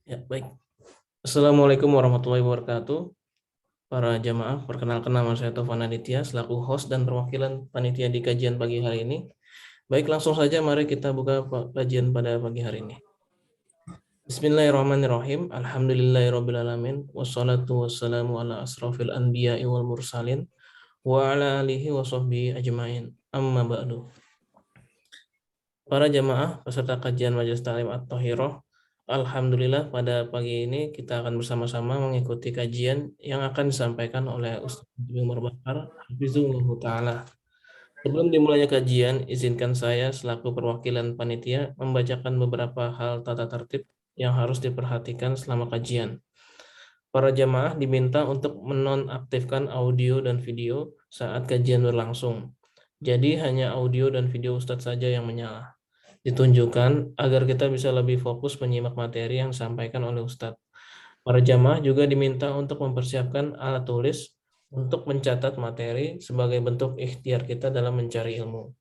Ya, baik. Assalamualaikum warahmatullahi wabarakatuh. Para jamaah, perkenalkan nama saya Taufan Aditya selaku host dan perwakilan panitia di kajian pagi hari ini. Baik, langsung saja mari kita buka kajian pada pagi hari ini. Bismillahirrahmanirrahim. Alhamdulillahirrabbilalamin. Wassalatu wassalamu ala asrafil anbiya'i wal mursalin wa ala alihi wa sahbihi ajmain. Amma ba'du. Para jamaah peserta kajian Majelis Ta'lim At-Thahirah, alhamdulillah pada pagi ini kita akan bersama-sama mengikuti kajian yang akan disampaikan oleh Ustaz Umar Bakar Hafizullah Ta'ala. Sebelum dimulainya kajian, izinkan saya selaku perwakilan panitia membacakan beberapa hal tata tertib yang harus diperhatikan selama kajian. Para jamaah diminta untuk menonaktifkan audio dan video saat kajian berlangsung. Jadi hanya audio dan video Ustadz saja yang menyala. Ditunjukkan agar kita bisa lebih fokus menyimak materi yang disampaikan oleh Ustadz. Para jamaah juga diminta untuk mempersiapkan alat tulis untuk mencatat materi sebagai bentuk ikhtiar kita dalam mencari ilmu.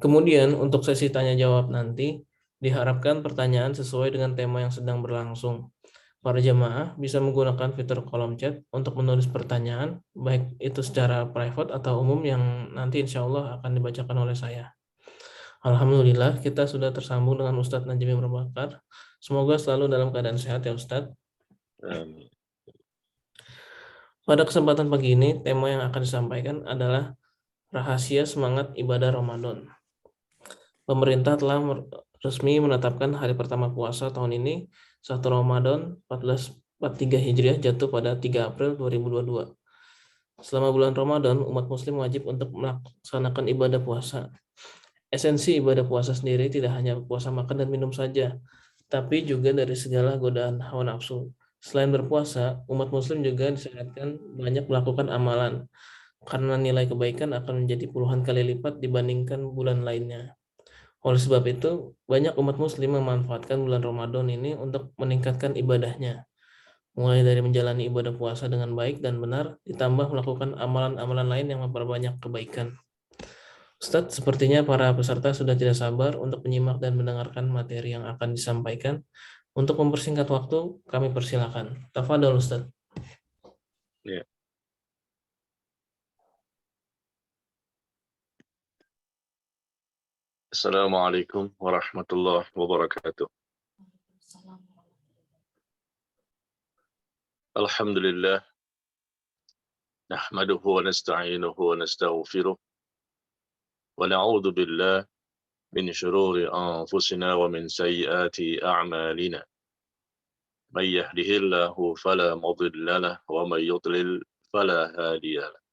Kemudian untuk sesi tanya jawab nanti, diharapkan pertanyaan sesuai dengan tema yang sedang berlangsung. Para jamaah bisa menggunakan fitur kolom chat untuk menulis pertanyaan, baik itu secara private atau umum yang nanti insya Allah akan dibacakan oleh saya. Alhamdulillah kita sudah tersambung dengan Ustadz Najmi Bakar. Semoga selalu dalam keadaan sehat ya Ustadz. Pada kesempatan pagi ini, tema yang akan disampaikan adalah rahasia semangat ibadah Ramadan. Pemerintah telah resmi menetapkan hari pertama puasa tahun ini, 1 Ramadan 1443 Hijriah jatuh pada 3 April 2022. Selama bulan Ramadan, umat muslim wajib untuk melaksanakan ibadah puasa. Esensi ibadah puasa sendiri tidak hanya puasa makan dan minum saja, tapi juga dari segala godaan hawa nafsu. Selain berpuasa, umat muslim juga disyaratkan banyak melakukan amalan, karena nilai kebaikan akan menjadi puluhan kali lipat dibandingkan bulan lainnya. Oleh sebab itu, banyak umat muslim memanfaatkan bulan Ramadan ini untuk meningkatkan ibadahnya. Mulai dari menjalani ibadah puasa dengan baik dan benar, ditambah melakukan amalan-amalan lain yang memperbanyak kebaikan. Ustadz, sepertinya para peserta sudah tidak sabar untuk menyimak dan mendengarkan materi yang akan disampaikan. Untuk mempersingkat waktu, kami persilakan. Tafadhol Ustadz. Ya. Assalamualaikum warahmatullahi wabarakatuh. Alhamdulillah. Nahmaduhu wa nasta'inuhu wa nastaghfiruh. Wa na'udzu billah min shururi anfusina wa min sayyiati a'malina. May yahdihillahu fala mudilla lahu wa may yudlil fala hadiya lahu.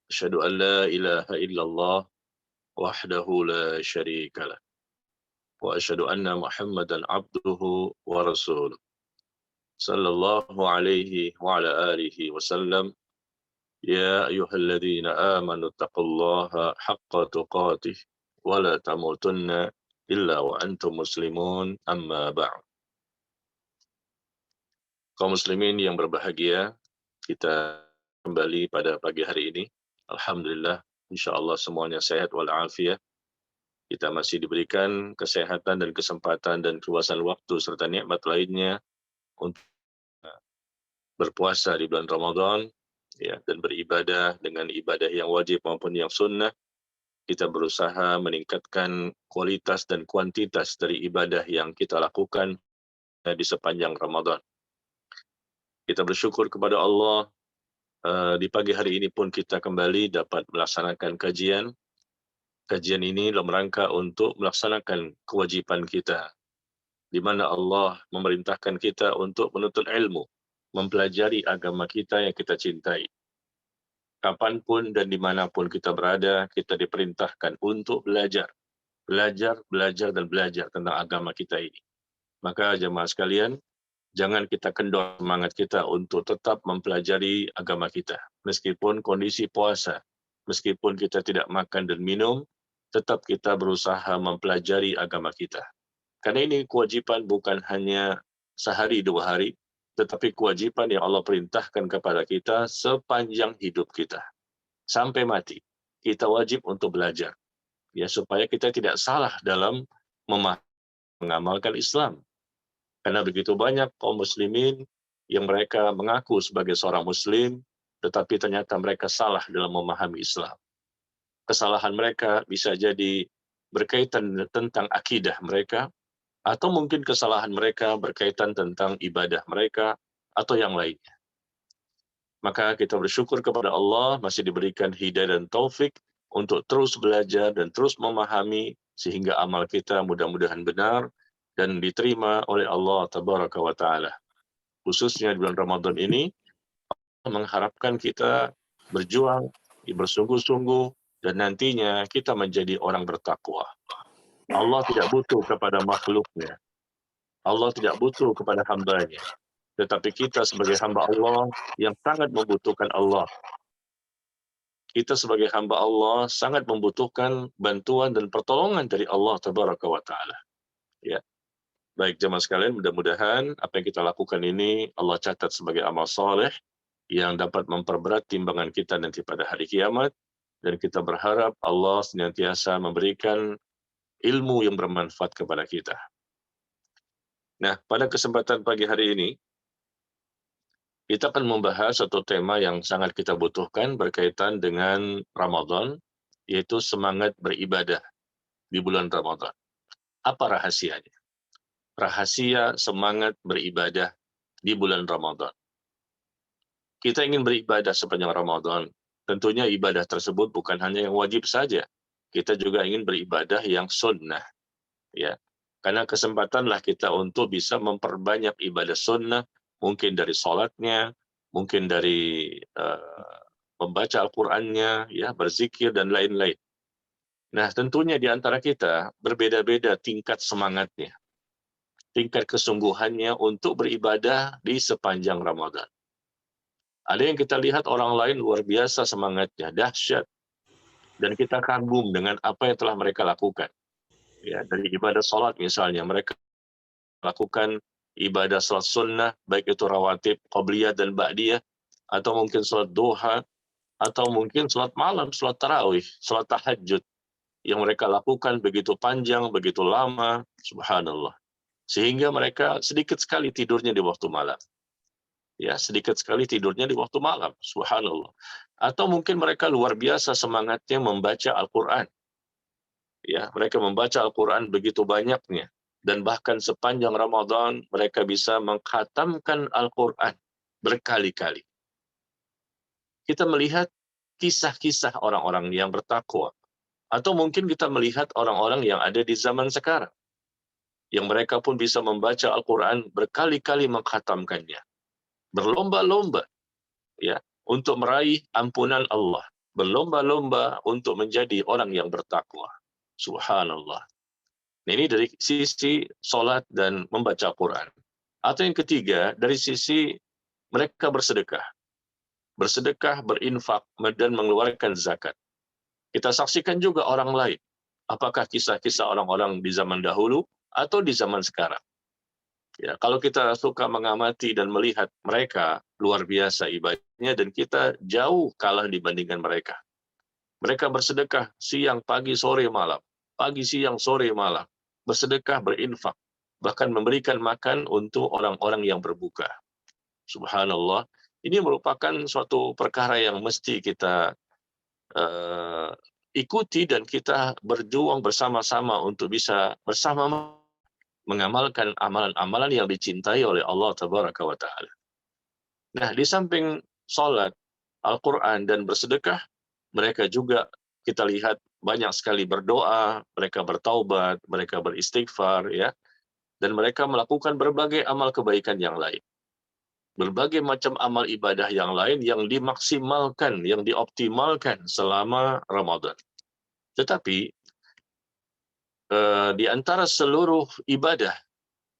Asyhadu an la ilaha illallah wahdahu la syarika lahu. Wa asyhadu anna Muhammadan abduhu wa rasuluh. Sallallahu alaihi wa ala alihi wasallam. Ya ayyuhalladzina amanu taqullaha haqqa tuqatih wa la tamutunna illa wa antum muslimun amma ba'd. Kaum muslimin yang berbahagia, kita kembali pada pagi hari ini. Alhamdulillah, insyaallah semuanya sehat walafiat. Kita masih diberikan kesehatan dan kesempatan dan keluasan waktu serta nikmat lainnya untuk berpuasa di bulan Ramadan, ya, dan beribadah dengan ibadah yang wajib maupun yang sunnah. Kita berusaha meningkatkan kualitas dan kuantitas dari ibadah yang kita lakukan di sepanjang Ramadan. Kita bersyukur kepada Allah, di pagi hari ini pun kita kembali dapat melaksanakan kajian. Kajian ini dalam rangka untuk melaksanakan kewajiban kita, di mana Allah memerintahkan kita untuk menuntut ilmu, mempelajari agama kita yang kita cintai. Kapanpun dan dimanapun kita berada, kita diperintahkan untuk belajar, dan belajar tentang agama kita ini. Maka jemaah sekalian, jangan kita kendor semangat kita untuk tetap mempelajari agama kita. Meskipun kondisi puasa, meskipun kita tidak makan dan minum, tetap kita berusaha mempelajari agama kita. Karena ini kewajiban bukan hanya sehari dua hari, tetapi kewajiban yang Allah perintahkan kepada kita sepanjang hidup kita. Sampai mati, kita wajib untuk belajar. Ya, supaya kita tidak salah dalam mengamalkan Islam. Karena begitu banyak kaum muslimin yang mereka mengaku sebagai seorang muslim, tetapi ternyata mereka salah dalam memahami Islam. Kesalahan mereka bisa jadi berkaitan tentang akidah mereka, atau mungkin kesalahan mereka berkaitan tentang ibadah mereka, atau yang lainnya. Maka kita bersyukur kepada Allah masih diberikan hidayah dan taufik untuk terus belajar dan terus memahami, sehingga amal kita mudah-mudahan benar dan diterima oleh Allah Tabaraka wa Ta'ala. Khususnya di bulan Ramadan ini, mengharapkan kita berjuang, bersungguh-sungguh, dan nantinya kita menjadi orang bertakwa. Allah tidak butuh kepada makhluknya. Allah tidak butuh kepada hambanya. Tetapi kita sebagai hamba Allah yang sangat membutuhkan Allah. Kita sebagai hamba Allah sangat membutuhkan bantuan dan pertolongan dari Allah Tabaraka wa Ta'ala. Ya. Baik jemaah sekalian, mudah-mudahan apa yang kita lakukan ini Allah catat sebagai amal soleh yang dapat memperberat timbangan kita nanti pada hari kiamat, dan kita berharap Allah senantiasa memberikan ilmu yang bermanfaat kepada kita. Nah, pada kesempatan pagi hari ini, kita akan membahas satu tema yang sangat kita butuhkan berkaitan dengan Ramadan, yaitu semangat beribadah di bulan Ramadan. Apa rahasianya? Rahasia semangat beribadah di bulan Ramadan. Kita ingin beribadah sepanjang Ramadan. Tentunya ibadah tersebut bukan hanya yang wajib saja. Kita juga ingin beribadah yang sunnah. Ya. Karena kesempatanlah kita untuk bisa memperbanyak ibadah sunnah, mungkin dari sholatnya, mungkin dari membaca Al-Qur'annya, ya, berzikir, dan lain-lain. Nah, tentunya di antara kita berbeda-beda tingkat semangatnya, tingkat kesungguhannya untuk beribadah di sepanjang Ramadan. Ada yang kita lihat orang lain luar biasa semangatnya, dahsyat, dan kita kagum dengan apa yang telah mereka lakukan. Ya, dari ibadah sholat misalnya, mereka lakukan ibadah sholat sunnah, baik itu rawatib, qabliyah, dan ba'diyah, atau mungkin sholat duha, atau mungkin sholat malam, sholat tarawih, sholat tahajud, yang mereka lakukan begitu panjang, begitu lama, subhanallah. Sehingga mereka sedikit sekali tidurnya di waktu malam. Ya, sedikit sekali tidurnya di waktu malam, subhanallah. Atau mungkin mereka luar biasa semangatnya membaca Al-Quran. Ya, mereka membaca Al-Quran begitu banyaknya. Dan bahkan sepanjang Ramadan mereka bisa mengkhatamkan Al-Quran berkali-kali. Kita melihat kisah-kisah orang-orang yang bertakwa. Atau mungkin kita melihat orang-orang yang ada di zaman sekarang, yang mereka pun bisa membaca Al-Quran berkali-kali mengkhatamkannya. Berlomba-lomba, ya, untuk meraih ampunan Allah. Berlomba-lomba untuk menjadi orang yang bertakwa. Subhanallah. Nah, ini dari sisi sholat dan membaca Quran. Atau yang ketiga, dari sisi mereka bersedekah. Bersedekah, berinfak, dan mengeluarkan zakat. Kita saksikan juga orang lain. Apakah kisah-kisah orang-orang di zaman dahulu atau di zaman sekarang. Ya, kalau kita suka mengamati dan melihat mereka luar biasa ibadahnya, dan kita jauh kalah dibandingkan mereka. Mereka bersedekah siang, pagi, sore, malam. Pagi, siang, sore, malam. Bersedekah, berinfak. Bahkan memberikan makan untuk orang-orang yang berbuka. Subhanallah. Ini merupakan suatu perkara yang mesti kita ikuti, dan kita berjuang bersama-sama untuk bisa bersama mengamalkan amalan-amalan yang dicintai oleh Allah Tabaraka wa Ta'ala. Nah, di samping sholat, Al-Quran, dan bersedekah, mereka juga kita lihat banyak sekali berdoa, mereka bertaubat, mereka beristighfar, ya, dan mereka melakukan berbagai amal kebaikan yang lain. Berbagai macam amal ibadah yang lain yang dimaksimalkan, yang dioptimalkan selama Ramadan. Tetapi di antara seluruh ibadah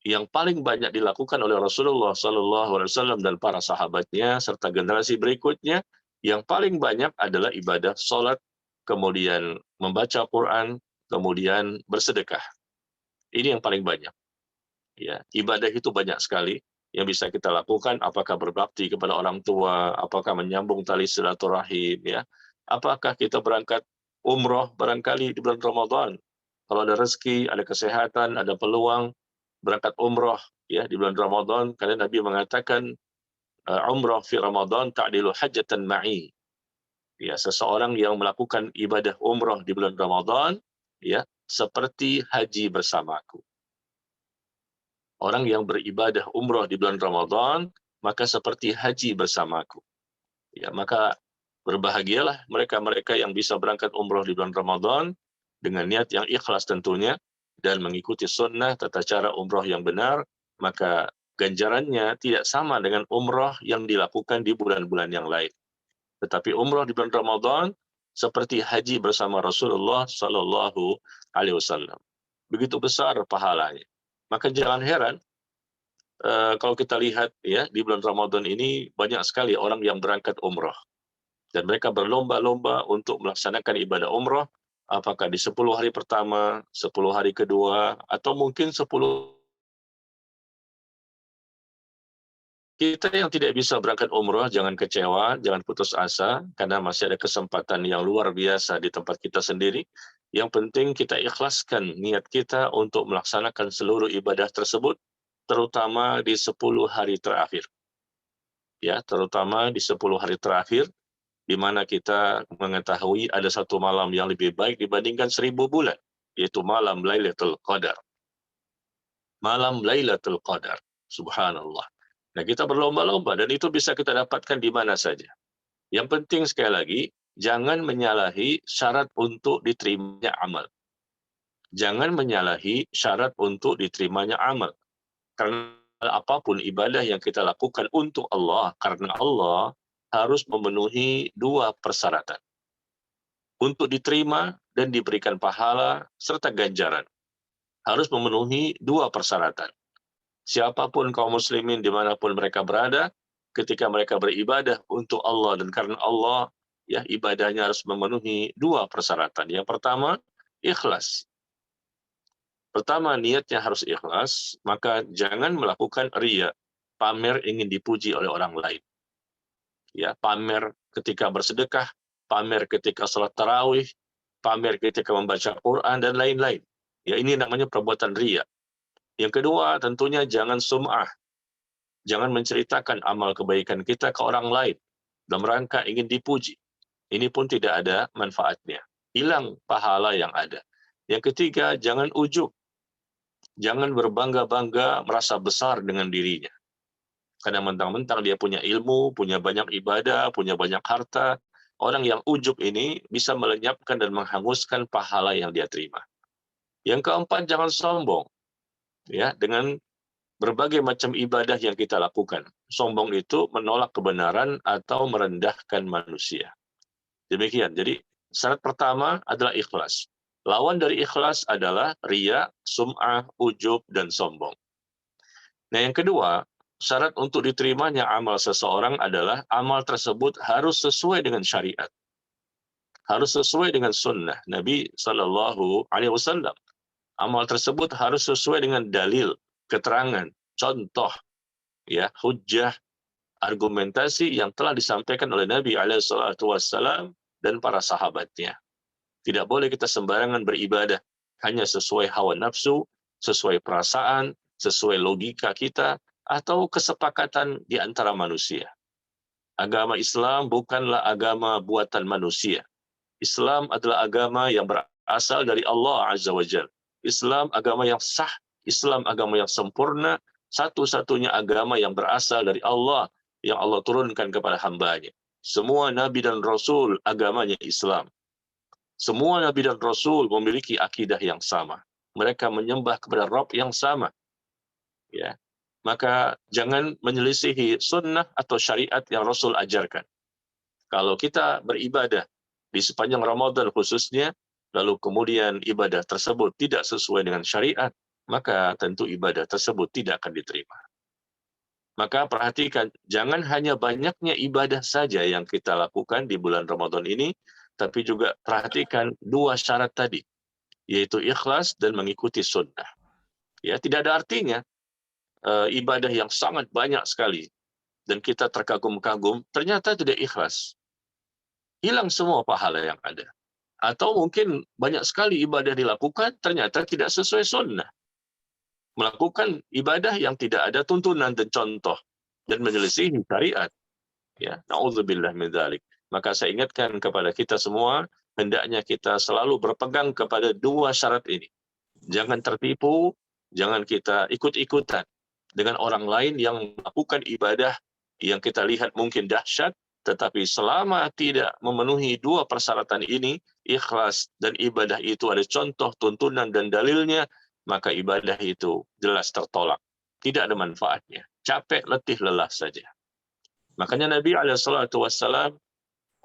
yang paling banyak dilakukan oleh Rasulullah SAW dan para sahabatnya serta generasi berikutnya, yang paling banyak adalah ibadah sholat, kemudian membaca Quran, kemudian bersedekah. Ini yang paling banyak. Ya, ibadah itu banyak sekali yang bisa kita lakukan, apakah berbakti kepada orang tua, apakah menyambung tali silaturahim, ya, apakah kita berangkat umroh barangkali di bulan Ramadan. Kalau ada rezeki, ada kesehatan, ada peluang, berangkat umroh Ya, di bulan Ramadan karena Nabi mengatakan umrah fi Ramadan ta'dilu hajjatan ma'i. Ya, seseorang yang melakukan ibadah umrah di bulan Ramadan, ya, seperti haji bersamaku. Orang yang beribadah umrah di bulan Ramadan, maka seperti haji bersamaku. Ya, maka berbahagialah mereka-mereka yang bisa berangkat umrah di bulan Ramadan dengan niat yang ikhlas tentunya dan mengikuti sunnah tata cara umrah yang benar, maka ganjarannya tidak sama dengan umrah yang dilakukan di bulan-bulan yang lain. Tetapi umrah di bulan Ramadan seperti haji bersama Rasulullah Sallallahu Alaihi Wasallam. Begitu besar pahalanya. Maka jangan heran kalau kita lihat ya di bulan Ramadan ini banyak sekali orang yang berangkat umrah dan mereka berlomba-lomba untuk melaksanakan ibadah umrah apakah di 10 hari pertama, 10 hari kedua atau mungkin 10. Kita yang tidak bisa berangkat umrah jangan kecewa, jangan putus asa karena masih ada kesempatan yang luar biasa di tempat kita sendiri. Yang penting kita ikhlaskan niat kita untuk melaksanakan seluruh ibadah tersebut terutama di 10 hari terakhir. Ya, terutama di 10 hari terakhir di mana kita mengetahui ada satu malam yang lebih baik dibandingkan 1000 bulan, yaitu malam Lailatul Qadar. Malam Lailatul Qadar. Subhanallah. Nah, kita berlomba-lomba dan itu bisa kita dapatkan di mana saja. Yang penting sekali lagi, jangan menyalahi syarat untuk diterimanya amal. Jangan menyalahi syarat untuk diterimanya amal. Karena apapun ibadah yang kita lakukan untuk Allah, karena Allah harus memenuhi 2 persyaratan. Untuk diterima dan diberikan pahala serta ganjaran. Harus memenuhi 2 persyaratan. Siapapun kaum muslimin dimanapun mereka berada, ketika mereka beribadah untuk Allah dan karena Allah, ya ibadahnya harus memenuhi 2 persyaratan. Yang pertama, ikhlas. Pertama, niatnya harus ikhlas, maka jangan melakukan riya, pamer ingin dipuji oleh orang lain. Ya, pamer ketika bersedekah, pamer ketika salat tarawih, pamer ketika membaca Quran dan lain-lain. Ya, ini namanya perbuatan riya. Yang kedua, tentunya jangan sum'ah. Jangan menceritakan amal kebaikan kita ke orang lain dalam rangka ingin dipuji. Ini pun tidak ada manfaatnya. Hilang pahala yang ada. Yang ketiga, jangan ujub. Jangan berbangga-bangga merasa besar dengan dirinya. Karena mentang-mentang dia punya ilmu, punya banyak ibadah, punya banyak harta, orang yang ujub ini bisa melenyapkan dan menghanguskan pahala yang dia terima. Yang keempat, jangan sombong. Ya, dengan berbagai macam ibadah yang kita lakukan. Sombong itu menolak kebenaran atau merendahkan manusia. Demikian. Jadi syarat pertama adalah ikhlas. Lawan dari ikhlas adalah riya, sum'ah, ujub, dan sombong. Nah, yang kedua, syarat untuk diterimanya amal seseorang adalah amal tersebut harus sesuai dengan syariat. Harus sesuai dengan sunnah Nabi Sallallahu Alaihi Wasallam. Amal tersebut harus sesuai dengan dalil, keterangan, contoh, ya, hujjah, argumentasi yang telah disampaikan oleh Nabi SAW dan para sahabatnya. Tidak boleh kita sembarangan beribadah hanya sesuai hawa nafsu, sesuai perasaan, sesuai logika kita, atau kesepakatan di antara manusia. Agama Islam bukanlah agama buatan manusia. Islam adalah agama yang berasal dari Allah Azza wa Jalla. Islam agama yang sah, Islam agama yang sempurna, satu-satunya agama yang berasal dari Allah, yang Allah turunkan kepada hamba-Nya. Semua nabi dan rasul agamanya Islam. Semua nabi dan rasul memiliki akidah yang sama. Mereka menyembah kepada Rabb yang sama. Ya. Maka jangan menyelisihi sunnah atau syariat yang Rasul ajarkan. Kalau kita beribadah di sepanjang Ramadan khususnya, lalu kemudian ibadah tersebut tidak sesuai dengan syariat, maka tentu ibadah tersebut tidak akan diterima. Maka perhatikan, jangan hanya banyaknya ibadah saja yang kita lakukan di bulan Ramadan ini, tapi juga perhatikan 2 syarat tadi, yaitu ikhlas dan mengikuti sunnah. Ya, tidak ada artinya ibadah yang sangat banyak sekali dan kita terkagum-kagum, ternyata tidak ikhlas. Hilang semua pahala yang ada. Atau mungkin banyak sekali ibadah dilakukan, ternyata tidak sesuai sunnah. melakukan ibadah yang tidak ada tuntunan dan contoh dan menyelisihi syariat. Ya, naudzubillah min dzalik. Maka saya ingatkan kepada kita semua, hendaknya kita selalu berpegang kepada dua syarat ini. Jangan tertipu, jangan kita ikut-ikutan dengan orang lain yang melakukan ibadah yang kita lihat mungkin dahsyat, tetapi selama tidak memenuhi dua persyaratan ini, ikhlas dan ibadah itu ada contoh, tuntunan dan dalilnya, maka ibadah itu jelas tertolak. Tidak ada manfaatnya. Capek, letih, lelah saja. Makanya Nabi SAW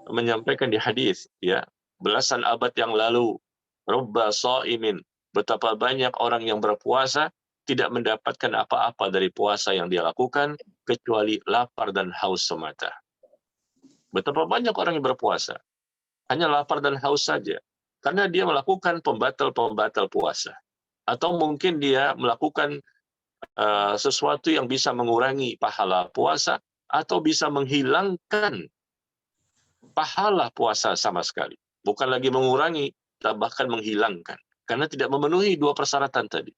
menyampaikan di hadis, ya, belasan abad yang lalu, rubba sha'imin, betapa banyak orang yang berpuasa tidak mendapatkan apa-apa dari puasa yang dia lakukan kecuali lapar dan haus semata. Betapa banyak orang yang berpuasa hanya lapar dan haus saja karena dia melakukan pembatal-pembatal puasa, atau mungkin dia melakukan sesuatu yang bisa mengurangi pahala puasa atau bisa menghilangkan pahala puasa sama sekali. Bukan lagi mengurangi, bahkan menghilangkan. Karena tidak memenuhi dua persyaratan tadi.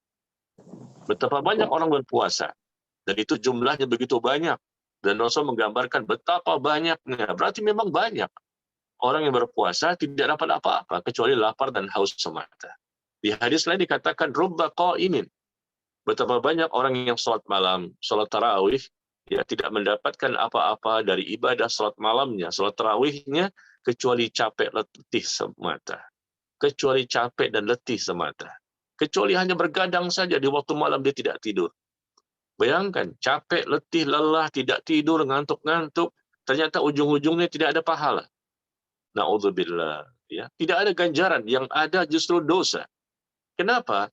Betapa banyak orang berpuasa. Dan itu jumlahnya begitu banyak. Dan Rasul menggambarkan betapa banyaknya. Berarti memang banyak. Orang yang berpuasa tidak dapat apa-apa, kecuali lapar dan haus semata. Di hadis lain dikatakan, rubba qa'imin. Betapa banyak orang yang sholat malam, sholat tarawih, ya tidak mendapatkan apa-apa dari ibadah sholat malamnya, sholat tarawihnya, kecuali capek letih semata. Kecuali capek dan letih semata. Kecuali hanya bergadang saja di waktu malam dia tidak tidur. Bayangkan, capek, letih, lelah, tidak tidur, ngantuk-ngantuk, ternyata ujung-ujungnya tidak ada pahala. Na'udzubillah. Ya. Tidak ada ganjaran, yang ada justru dosa. Kenapa?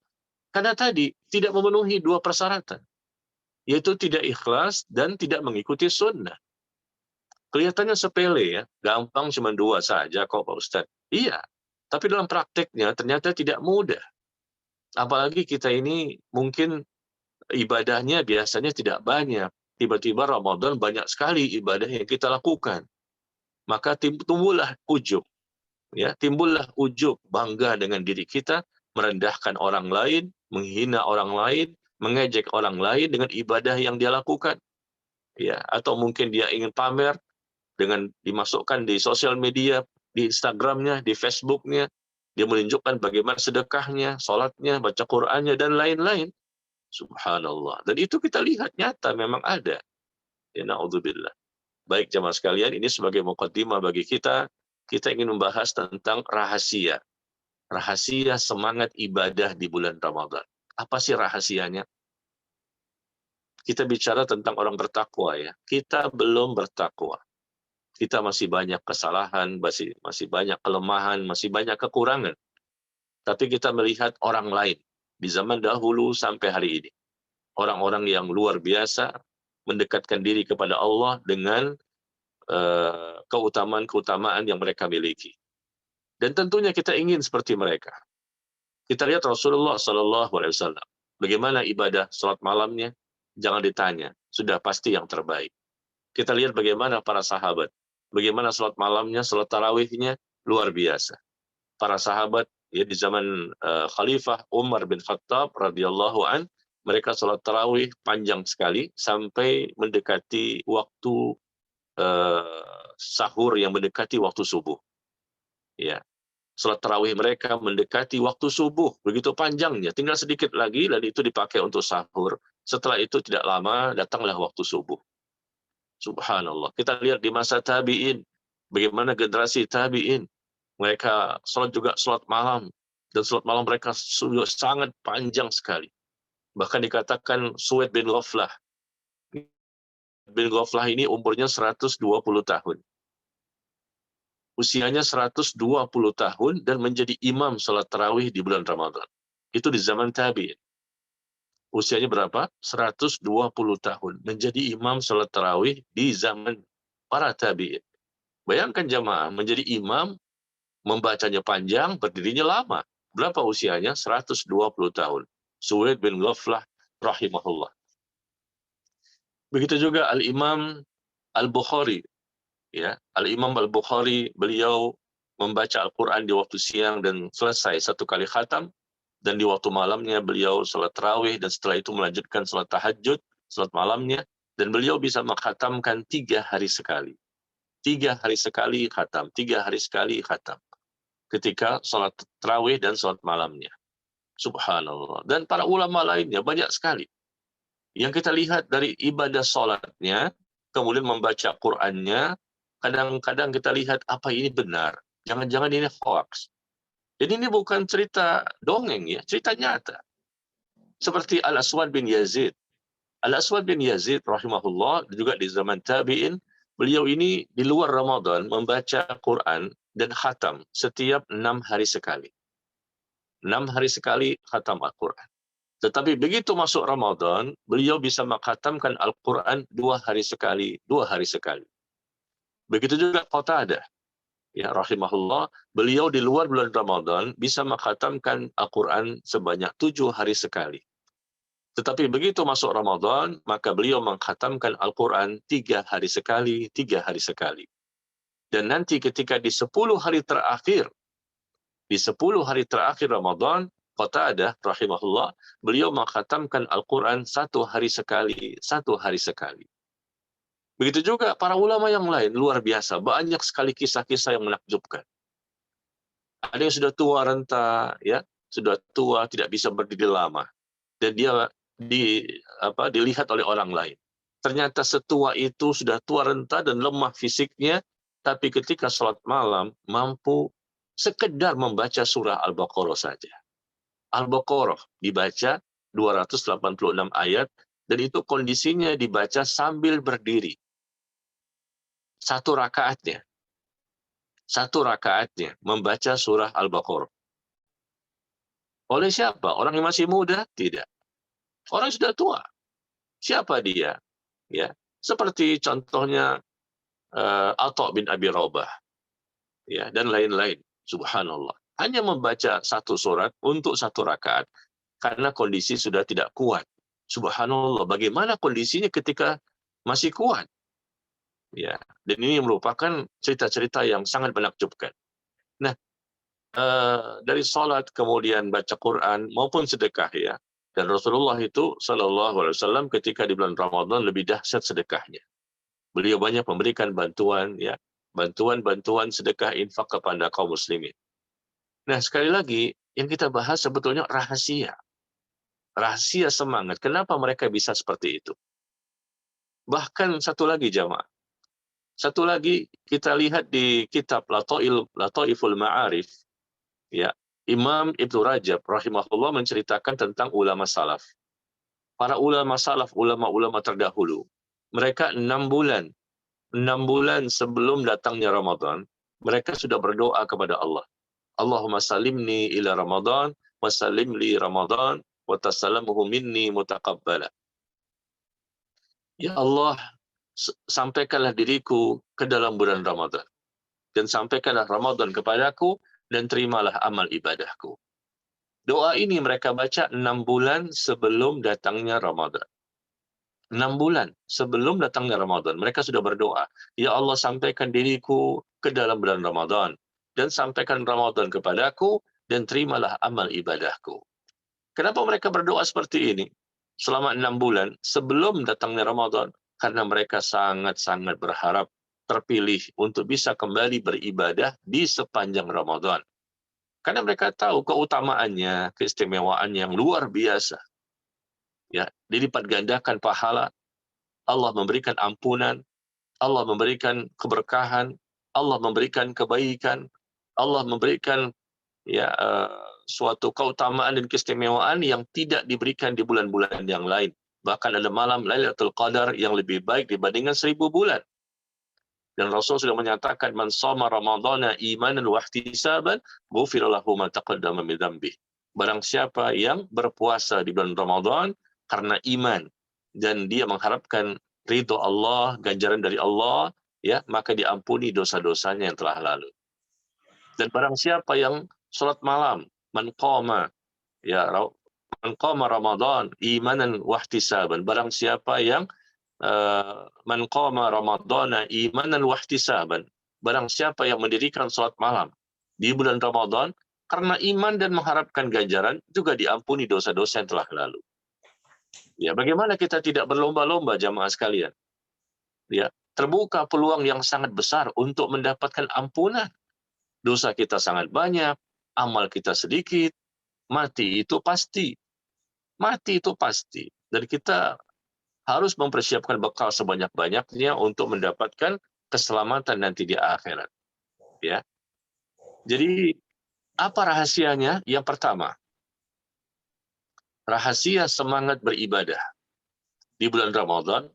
Karena tadi tidak memenuhi dua persyaratan, yaitu tidak ikhlas dan tidak mengikuti sunnah. Kelihatannya sepele ya, gampang cuma dua saja kok Pak Ustadz. Iya, tapi dalam prakteknya ternyata tidak mudah. Apalagi kita ini mungkin ibadahnya biasanya tidak banyak. Tiba-tiba Ramadan banyak sekali ibadah yang kita lakukan. Maka timbullah ujub. Ya, timbullah ujub, bangga dengan diri kita, merendahkan orang lain, menghina orang lain, mengejek orang lain dengan ibadah yang dia lakukan. Ya, atau mungkin dia ingin pamer dengan dimasukkan di sosial media, di Instagramnya, di Facebooknya, dia menunjukkan bagaimana sedekahnya, sholatnya, baca Qur'annya, dan lain-lain. Subhanallah. Dan itu kita lihat nyata memang ada. Ya, na'udzubillah. Baik jamaah sekalian, ini sebagai muqaddimah bagi kita ingin membahas tentang rahasia. Rahasia semangat ibadah di bulan Ramadan. Apa sih rahasianya? Kita bicara tentang orang bertakwa ya. Kita belum bertakwa. Kita masih banyak kesalahan, masih banyak kelemahan, masih banyak kekurangan. Tapi kita melihat orang lain di zaman dahulu sampai hari ini. Orang-orang yang luar biasa mendekatkan diri kepada Allah dengan keutamaan-keutamaan yang mereka miliki. Dan tentunya kita ingin seperti mereka. Kita lihat Rasulullah SAW. Bagaimana ibadah salat malamnya? Jangan ditanya. Sudah pasti yang terbaik. Kita lihat bagaimana para sahabat. Bagaimana salat malamnya, salat tarawihnya, luar biasa. Para sahabat ya di zaman Khalifah Umar bin Khattab radhiyallahu an, mereka salat tarawih panjang sekali sampai mendekati waktu sahur yang mendekati waktu subuh. Ya, salat tarawih mereka mendekati waktu subuh, begitu panjangnya, tinggal sedikit lagi dan itu dipakai untuk sahur. Setelah itu tidak lama datanglah waktu subuh. Subhanallah. Kita lihat di masa tabi'in, bagaimana generasi tabi'in, mereka salat juga salat malam, dan salat malam mereka sudah sangat panjang sekali. Bahkan dikatakan Suwaid bin Ghaflah ini umurnya 120 tahun. Usianya 120 tahun dan menjadi imam salat tarawih di bulan Ramadan. Itu di zaman tabi'in. Usianya berapa? 120 tahun. Menjadi imam salat tarawih di zaman para tabi'in. Bayangkan jamaah, menjadi imam, membacanya panjang, berdirinya lama. Berapa usianya? 120 tahun. Suwaid bin Ghaflah rahimahullah. Begitu juga Al-Imam Al-Bukhari. Ya, Al-Imam Al-Bukhari, beliau membaca Al-Quran di waktu siang dan selesai satu kali khatam, dan di waktu malamnya beliau salat tarawih, dan setelah itu melanjutkan salat tahajud, salat malamnya, dan beliau bisa mengkhatamkan 3 hari sekali. 3 hari sekali khatam, 3 hari sekali khatam. Ketika salat tarawih dan salat malamnya. Subhanallah. Dan para ulama lainnya banyak sekali. Yang kita lihat dari ibadah salatnya, kemudian membaca Qur'annya, kadang-kadang kita lihat apa ini benar. Jangan-jangan ini hoax. Jadi ini bukan cerita dongeng ya, cerita nyata. Seperti Al-Aswad bin Yazid. Al-Aswad bin Yazid rahimahullah juga di zaman tabi'in, beliau ini di luar Ramadan membaca Quran dan khatam setiap 6 hari sekali. 6 hari sekali khatam Al-Quran. Tetapi begitu masuk Ramadan, beliau bisa mengkhatamkan Al-Quran 2 hari sekali, 2 hari sekali. Begitu juga Qatadah. Ya, rahimahullah, beliau di luar bulan Ramadan bisa mengkhatamkan Al-Quran sebanyak 7 hari sekali. Tetapi begitu masuk Ramadan, maka beliau mengkhatamkan Al-Quran 3 hari sekali, 3 hari sekali. Dan nanti ketika di 10 hari terakhir, di 10 hari terakhir Ramadan, Qatadah rahimahullah, beliau mengkhatamkan Al-Quran 1 hari sekali, 1 hari sekali. Begitu juga para ulama yang lain, luar biasa. Banyak sekali kisah-kisah yang menakjubkan. Ada yang sudah tua renta, ya, sudah tua, tidak bisa berdiri lama. Dan dia dilihat oleh orang lain. Ternyata setua itu sudah tua renta dan lemah fisiknya, tapi ketika sholat malam mampu sekedar membaca surah Al-Baqarah saja. Al-Baqarah dibaca 286 ayat, dan itu kondisinya dibaca sambil berdiri. Satu rakaatnya membaca surah Al-Baqarah. Oleh siapa? Orang yang masih muda? Tidak. Orang yang sudah tua. Siapa dia? Ya, seperti contohnya Atha bin Abi Rabah, ya, dan lain-lain. Subhanallah. Hanya membaca satu surat untuk satu rakaat karena kondisi sudah tidak kuat. Subhanallah. Bagaimana kondisinya ketika masih kuat? Ya, dan ini merupakan cerita-cerita yang sangat menakjubkan. Nah, dari salat kemudian baca Quran maupun sedekah ya. Dan Rasulullah itu Shallallahu Alaihi Wasallam ketika di bulan Ramadan lebih dahsyat sedekahnya. Beliau banyak memberikan bantuan ya, bantuan sedekah infak kepada kaum muslimin. Nah, sekali lagi yang kita bahas sebetulnya rahasia. Rahasia semangat. Kenapa mereka bisa seperti itu? Bahkan satu lagi jamaah. Satu lagi kita lihat di kitab Lataiful Ma'arif ya. Imam Ibnu Rajab rahimahullah menceritakan tentang ulama salaf. Para ulama salaf, ulama-ulama terdahulu, mereka 6 bulan sebelum datangnya Ramadan, mereka sudah berdoa kepada Allah. Allahumma salimni ila Ramadan, wa salim li Ramadan, wa tasalamuhu minni mutaqabbala. Ya Allah, sampaikanlah diriku ke dalam bulan Ramadan. Dan sampaikanlah Ramadan kepadaku, dan terimalah amal ibadahku. Doa ini mereka baca 6 bulan sebelum datangnya Ramadan. 6 bulan sebelum datangnya Ramadan, mereka sudah berdoa, ya Allah sampaikan diriku ke dalam bulan Ramadan, dan sampaikan Ramadan kepadaku, dan terimalah amal ibadahku. Kenapa mereka berdoa seperti ini? Selama 6 bulan sebelum datangnya Ramadan, karena mereka sangat-sangat berharap terpilih untuk bisa kembali beribadah di sepanjang Ramadan. Karena mereka tahu keutamaannya, keistimewaan yang luar biasa. Ya, dilipat gandakan pahala, Allah memberikan ampunan, Allah memberikan keberkahan, Allah memberikan kebaikan, Allah memberikan ya suatu keutamaan dan keistimewaan yang tidak diberikan di bulan-bulan yang lain. Bahkan ada malam Lailatul Qadar yang lebih baik dibandingkan 1000 bulan. Dan Rasul sudah menyatakan man shoma ramadhana imanan wa ihtisaban ghufira lahu ma taqaddama min dzambi. Barang siapa yang berpuasa di bulan Ramadan karena iman dan dia mengharapkan ridho Allah, ganjaran dari Allah, ya, maka diampuni dosa-dosanya yang telah lalu. Dan barang siapa yang salat malam, man qama Ramadan imanan wa ihtisaban, barang siapa yang man qama ramadhana imanan wa ihtisaban, barang siapa yang mendirikan salat malam di bulan Ramadan karena iman dan mengharapkan ganjaran juga diampuni dosa-dosa yang telah lalu. Ya, bagaimana kita tidak berlomba-lomba jamaah sekalian? Ya, terbuka peluang yang sangat besar untuk mendapatkan ampunan. Dosa kita sangat banyak, amal kita sedikit, mati itu pasti. Mati itu pasti. Dan kita harus mempersiapkan bekal sebanyak-banyaknya untuk mendapatkan keselamatan nanti di akhirat. Ya. Jadi apa rahasianya? Yang pertama, rahasia semangat beribadah di bulan Ramadan.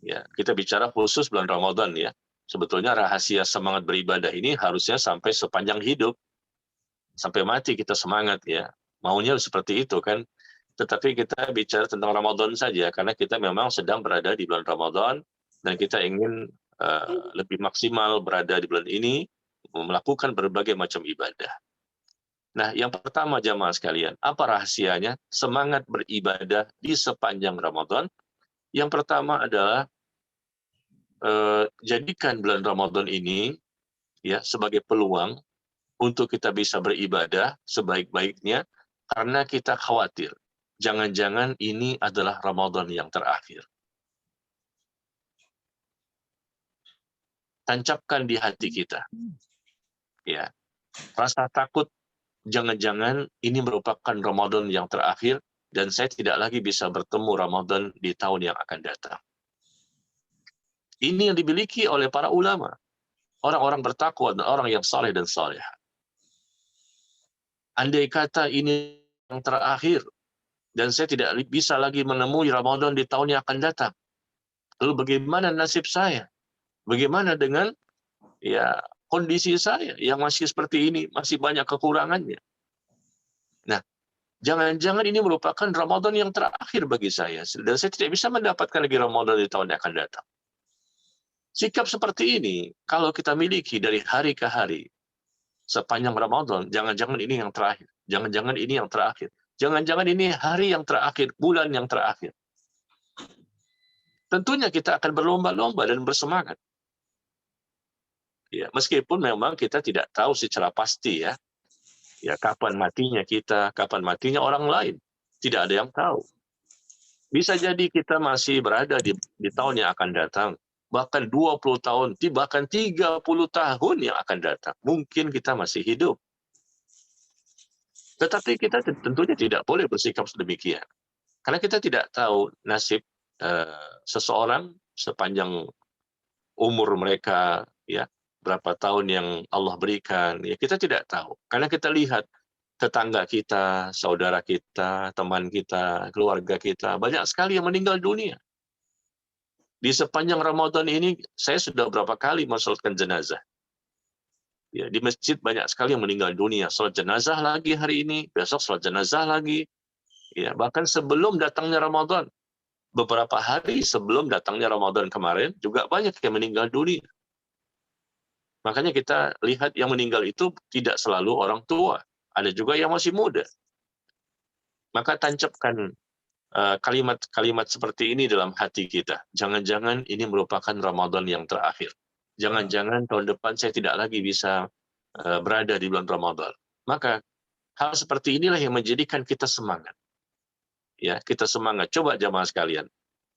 Ya, kita bicara khusus bulan Ramadan ya. Sebetulnya rahasia semangat beribadah ini harusnya sampai sepanjang hidup. Sampai mati kita semangat ya. Maunya seperti itu kan. Tetapi kita bicara tentang Ramadan saja karena kita memang sedang berada di bulan Ramadan dan kita ingin lebih maksimal berada di bulan ini melakukan berbagai macam ibadah. Nah, yang pertama jamaah sekalian, apa rahasianya? Semangat beribadah di sepanjang Ramadan. Yang pertama adalah jadikan bulan Ramadan ini ya sebagai peluang untuk kita bisa beribadah sebaik-baiknya karena kita khawatir jangan-jangan ini adalah Ramadan yang terakhir. Tancapkan di hati kita. Ya. Rasa takut jangan-jangan ini merupakan Ramadan yang terakhir dan saya tidak lagi bisa bertemu Ramadan di tahun yang akan datang. Ini yang dimiliki oleh para ulama, orang-orang bertakwa dan orang yang saleh dan salehah. Andai kata ini yang terakhir dan saya tidak bisa lagi menemui Ramadan di tahun yang akan datang. Lalu bagaimana nasib saya? Bagaimana dengan ya kondisi saya yang masih seperti ini, masih banyak kekurangannya. Nah, jangan-jangan ini merupakan Ramadan yang terakhir bagi saya dan saya tidak bisa mendapatkan lagi Ramadan di tahun yang akan datang. Sikap seperti ini kalau kita miliki dari hari ke hari sepanjang Ramadan, jangan-jangan ini yang terakhir. Jangan-jangan ini yang terakhir. Jangan-jangan ini hari yang terakhir, bulan yang terakhir. Tentunya kita akan berlomba-lomba dan bersemangat. Ya, meskipun memang kita tidak tahu secara pasti ya. Ya, kapan matinya kita, kapan matinya orang lain. Tidak ada yang tahu. Bisa jadi kita masih berada di tahun yang akan datang. Bahkan 20 tahun, bahkan 30 tahun yang akan datang. Mungkin kita masih hidup. Tetapi kita tentunya tidak boleh bersikap sedemikian. Karena kita tidak tahu nasib seseorang sepanjang umur mereka, ya berapa tahun yang Allah berikan. Ya kita tidak tahu. Karena kita lihat tetangga kita, saudara kita, teman kita, keluarga kita, banyak sekali yang meninggal dunia. Di sepanjang Ramadan ini, saya sudah berapa kali mensalatkan jenazah. Ya, di masjid banyak sekali yang meninggal dunia. Salat jenazah lagi hari ini, besok salat jenazah lagi. Ya, bahkan sebelum datangnya Ramadan, beberapa hari sebelum datangnya Ramadan kemarin, juga banyak yang meninggal dunia. Makanya kita lihat yang meninggal itu tidak selalu orang tua. Ada juga yang masih muda. Maka tancapkan kalimat-kalimat seperti ini dalam hati kita. Jangan-jangan ini merupakan Ramadan yang terakhir. Jangan-jangan tahun depan saya tidak lagi bisa berada di bulan Ramadan. Maka hal seperti inilah yang menjadikan kita semangat. Ya, kita semangat. Coba jamaah sekalian.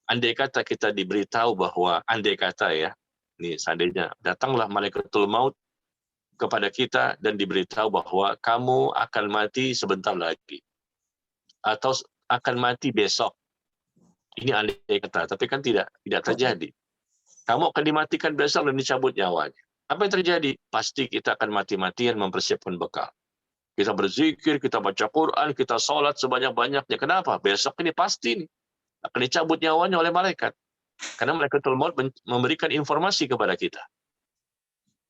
Andai kata kita diberitahu bahwa andai kata ya, nih seandainya datanglah malaikatul maut kepada kita dan diberitahu bahwa kamu akan mati sebentar lagi atau akan mati besok. Ini andai kata, tapi kan tidak terjadi. Kamu akan dimatikan besok dan dicabut nyawanya. Apa yang terjadi? Pasti kita akan mati-matian mempersiapkan bekal. Kita berzikir, kita baca Quran, kita sholat sebanyak-banyaknya. Kenapa? Besok ini pasti nih akan dicabut nyawanya oleh malaikat. Karena malaikatul maut memberikan informasi kepada kita.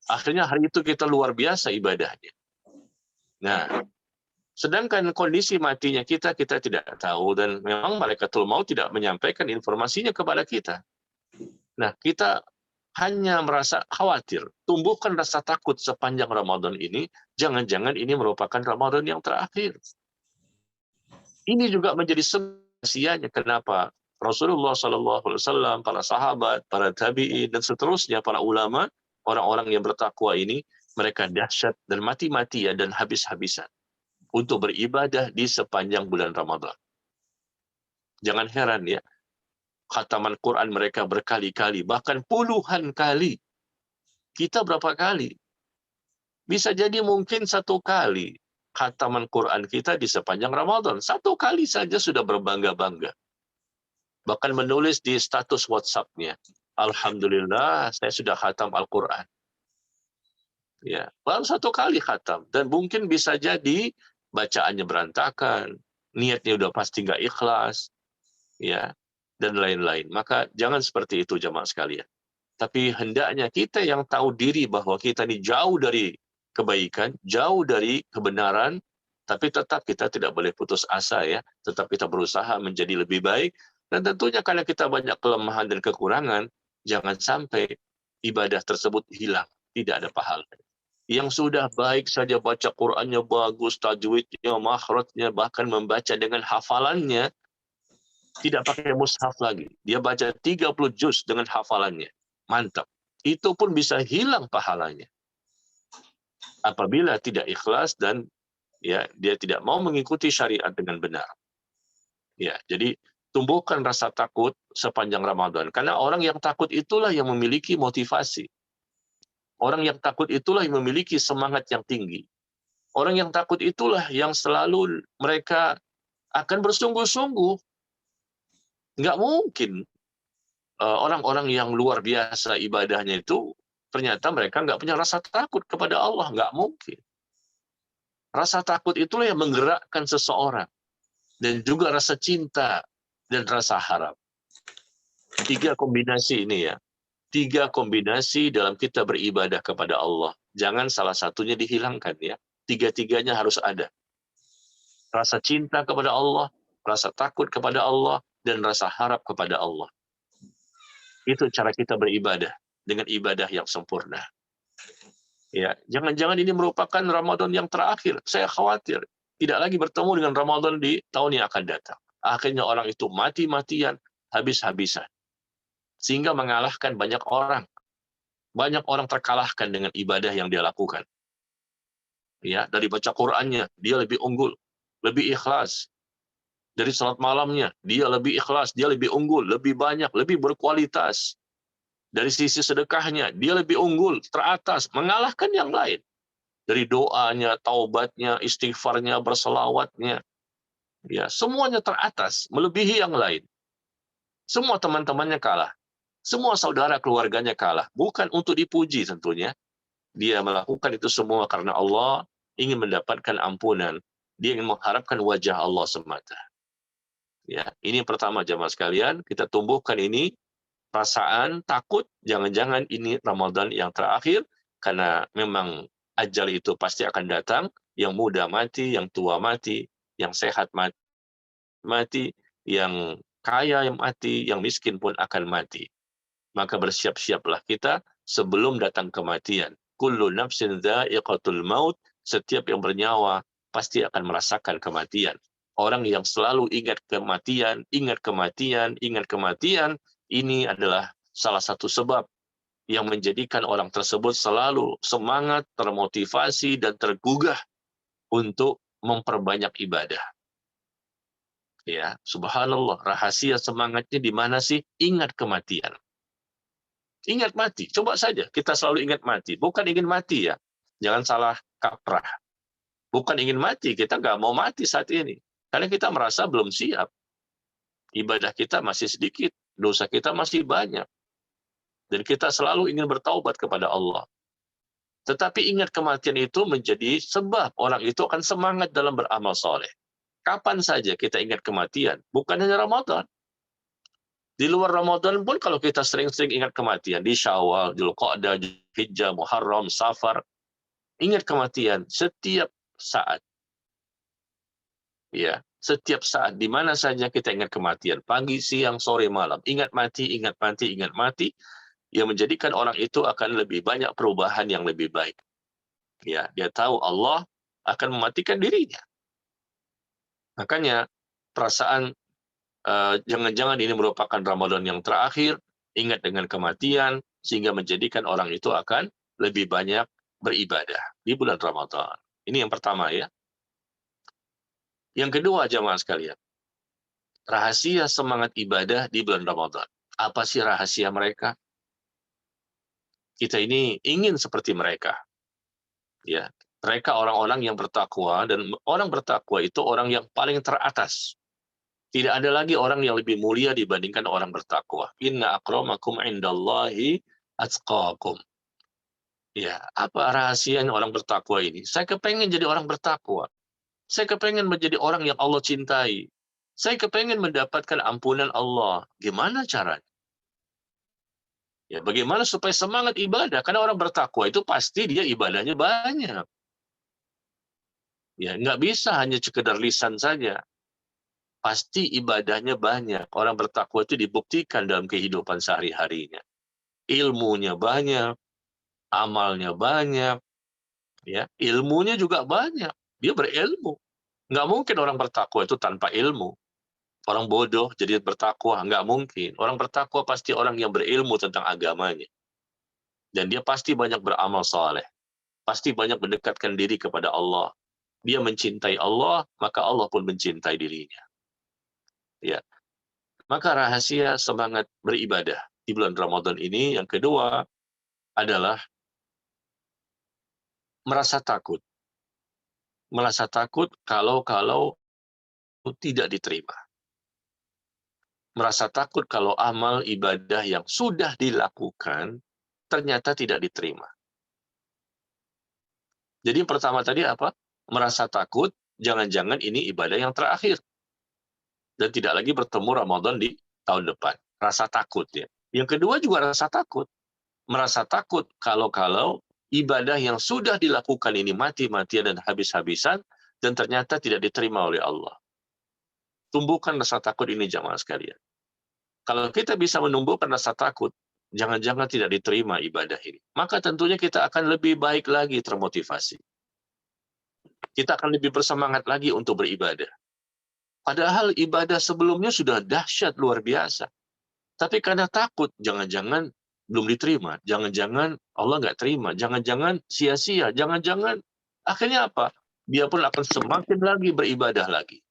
Akhirnya hari itu kita luar biasa ibadahnya. Nah, sedangkan kondisi matinya kita tidak tahu dan memang malaikatul maut tidak menyampaikan informasinya kepada kita. Nah, kita hanya merasa khawatir. Tumbuhkan rasa takut sepanjang Ramadan ini, jangan-jangan ini merupakan Ramadan yang terakhir. Ini juga menjadi sebabnya kenapa Rasulullah SAW, para sahabat, para tabi'in, dan seterusnya, para ulama, orang-orang yang bertakwa ini, mereka dahsyat dan mati-matian dan habis-habisan untuk beribadah di sepanjang bulan Ramadan. Jangan heran ya, khataman Quran mereka berkali-kali, bahkan puluhan kali. Kita berapa kali? Bisa jadi mungkin 1 kali khataman Quran kita di sepanjang Ramadan. 1 kali saja sudah berbangga-bangga. Bahkan menulis di status WhatsApp-nya, Alhamdulillah, saya sudah khatam Al-Quran. Ya, baru 1 kali khatam. Dan mungkin bisa jadi bacaannya berantakan, niatnya udah pasti nggak ikhlas, ya, dan lain-lain. Maka jangan seperti itu jamaah sekalian. Tapi hendaknya kita yang tahu diri bahwa kita ini jauh dari kebaikan, jauh dari kebenaran, tapi tetap kita tidak boleh putus asa ya, tetap kita berusaha menjadi lebih baik, dan tentunya karena kita banyak kelemahan dan kekurangan, jangan sampai ibadah tersebut hilang, tidak ada pahala. Yang sudah baik saja baca Qur'annya bagus, tajwidnya, makhrajnya, bahkan membaca dengan hafalannya, tidak pakai mushaf lagi. Dia baca 30 juz dengan hafalannya. Mantap. Itu pun bisa hilang pahalanya. Apabila tidak ikhlas dan ya dia tidak mau mengikuti syariat dengan benar. Ya, jadi tumbuhkan rasa takut sepanjang Ramadan. Karena orang yang takut itulah yang memiliki motivasi. Orang yang takut itulah yang memiliki semangat yang tinggi. Orang yang takut itulah yang selalu mereka akan bersungguh-sungguh. Nggak mungkin orang-orang yang luar biasa ibadahnya itu ternyata mereka nggak punya rasa takut kepada Allah. Nggak mungkin. Rasa takut itulah yang menggerakkan seseorang. Dan juga rasa cinta dan rasa harap. 3 kombinasi ini ya. 3 kombinasi dalam kita beribadah kepada Allah. Jangan salah satunya dihilangkan ya. 3-tiganya harus ada. Rasa cinta kepada Allah, rasa takut kepada Allah, dan rasa harap kepada Allah. Itu cara kita beribadah dengan ibadah yang sempurna. Ya, jangan-jangan ini merupakan Ramadan yang terakhir. Saya khawatir tidak lagi bertemu dengan Ramadan di tahun yang akan datang. Akhirnya orang itu mati-matian, habis-habisan. Sehingga mengalahkan banyak orang. Banyak orang terkalahkan dengan ibadah yang dia lakukan. Ya, dari baca Qur'annya, dia lebih unggul, lebih ikhlas. Dari salat malamnya, dia lebih ikhlas, dia lebih unggul, lebih banyak, lebih berkualitas. Dari sisi sedekahnya, dia lebih unggul, teratas, mengalahkan yang lain. Dari doanya, taubatnya, istighfarnya, berselawatnya, ya, semuanya teratas, melebihi yang lain. Semua teman-temannya kalah. Semua saudara keluarganya kalah. Bukan untuk dipuji tentunya. Dia melakukan itu semua karena Allah ingin mendapatkan ampunan. Dia ingin mengharapkan wajah Allah semata. Ya, ini yang pertama jamaah sekalian, kita tumbuhkan ini perasaan takut, jangan-jangan ini Ramadan yang terakhir, karena memang ajal itu pasti akan datang, yang muda mati, yang tua mati, yang sehat mati, yang kaya yang mati, yang miskin pun akan mati. Maka bersiap-siaplah kita sebelum datang kematian. Kullu nafsin dha'iqatul maut, setiap yang bernyawa pasti akan merasakan kematian. Orang yang selalu ingat kematian, ingat kematian, ingat kematian, ini adalah salah satu sebab yang menjadikan orang tersebut selalu semangat, termotivasi, dan tergugah untuk memperbanyak ibadah. Ya, subhanallah, rahasia semangatnya di mana sih? Ingat kematian. Ingat mati, coba saja kita selalu ingat mati. Bukan ingin mati ya, jangan salah kaprah. Bukan ingin mati, kita nggak mau mati saat ini. Karena kita merasa belum siap. Ibadah kita masih sedikit, dosa kita masih banyak. Dan kita selalu ingin bertaubat kepada Allah. Tetapi ingat kematian itu menjadi sebab orang itu akan semangat dalam beramal soleh. Kapan saja kita ingat kematian, bukan hanya Ramadan. Di luar Ramadan pun kalau kita sering-sering ingat kematian, di Syawal, Dzulqa'dah, Hijjah, Muharram, Safar, ingat kematian setiap saat. Ya, setiap saat, di mana saja kita ingat kematian, pagi, siang, sore, malam, ingat mati, ingat mati, ingat mati, yang menjadikan orang itu akan lebih banyak perubahan yang lebih baik. Ya, dia tahu Allah akan mematikan dirinya. Makanya perasaan jangan-jangan ini merupakan Ramadan yang terakhir, ingat dengan kematian, sehingga menjadikan orang itu akan lebih banyak beribadah di bulan Ramadan. Ini yang pertama ya. Yang kedua jamaah sekalian, rahasia semangat ibadah di bulan Ramadan. Apa sih rahasia mereka? Kita ini ingin seperti mereka. Ya, mereka orang-orang yang bertakwa, dan orang bertakwa itu orang yang paling teratas. Tidak ada lagi orang yang lebih mulia dibandingkan orang bertakwa. Inna akramakum indallahi atqakum. Ya, apa rahasianya orang bertakwa ini? Saya kepengen jadi orang bertakwa. Saya kepengen menjadi orang yang Allah cintai. Saya kepengen mendapatkan ampunan Allah. Gimana caranya? Ya, bagaimana supaya semangat ibadah? Karena orang bertakwa itu pasti dia ibadahnya banyak. Ya, nggak bisa hanya sekedar lisan saja. Pasti ibadahnya banyak. Orang bertakwa itu dibuktikan dalam kehidupan sehari-harinya. Ilmunya banyak, amalnya banyak, ya, ilmunya juga banyak. Dia berilmu. Nggak mungkin orang bertakwa itu tanpa ilmu. Orang bodoh jadi bertakwa, nggak mungkin. Orang bertakwa pasti orang yang berilmu tentang agamanya. Dan dia pasti banyak beramal saleh. Pasti banyak mendekatkan diri kepada Allah. Dia mencintai Allah, maka Allah pun mencintai dirinya. Ya. Maka rahasia semangat beribadah di bulan Ramadan ini yang kedua adalah merasa takut. Merasa takut kalau tidak diterima. Merasa takut kalau amal ibadah yang sudah dilakukan ternyata tidak diterima. Jadi yang pertama tadi apa? Merasa takut, jangan-jangan ini ibadah yang terakhir. Dan tidak lagi bertemu Ramadan di tahun depan. Rasa takut ya. Yang kedua juga rasa takut. Merasa takut kalau ibadah yang sudah dilakukan ini mati-matian dan habis-habisan dan ternyata tidak diterima oleh Allah. Tumbuhkan rasa takut ini jamaah sekalian. Kalau kita bisa menumbuhkan rasa takut, jangan-jangan tidak diterima ibadah ini, maka tentunya kita akan lebih baik lagi termotivasi. Kita akan lebih bersemangat lagi untuk beribadah. Padahal ibadah sebelumnya sudah dahsyat luar biasa. Tapi karena takut, jangan-jangan belum diterima, jangan-jangan Allah nggak terima, jangan-jangan sia-sia, jangan-jangan akhirnya apa? Dia pun akan semakin lagi beribadah lagi.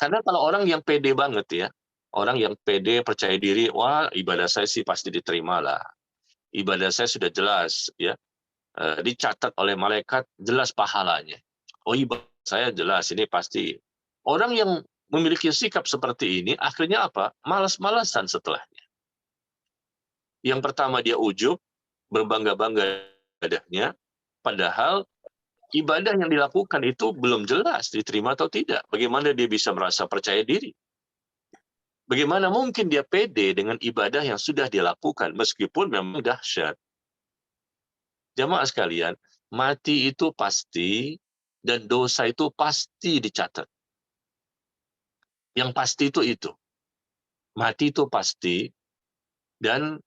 Karena kalau orang yang pede banget ya, orang yang pede, percaya diri, wah ibadah saya sih pasti diterima lah. Ibadah saya sudah jelas ya, dicatat oleh malaikat, jelas pahalanya. Oh ibadah saya jelas, ini pasti. Orang yang memiliki sikap seperti ini, akhirnya apa? Malas-malasan setelahnya. Yang pertama dia ujub, berbangga-bangga ibadahnya, padahal ibadah yang dilakukan itu belum jelas diterima atau tidak. Bagaimana dia bisa merasa percaya diri? Bagaimana mungkin dia pede dengan ibadah yang sudah dilakukan meskipun memang dahsyat? Jamaah sekalian, mati itu pasti dan dosa itu pasti dicatat. Yang pasti itu. Mati itu pasti dan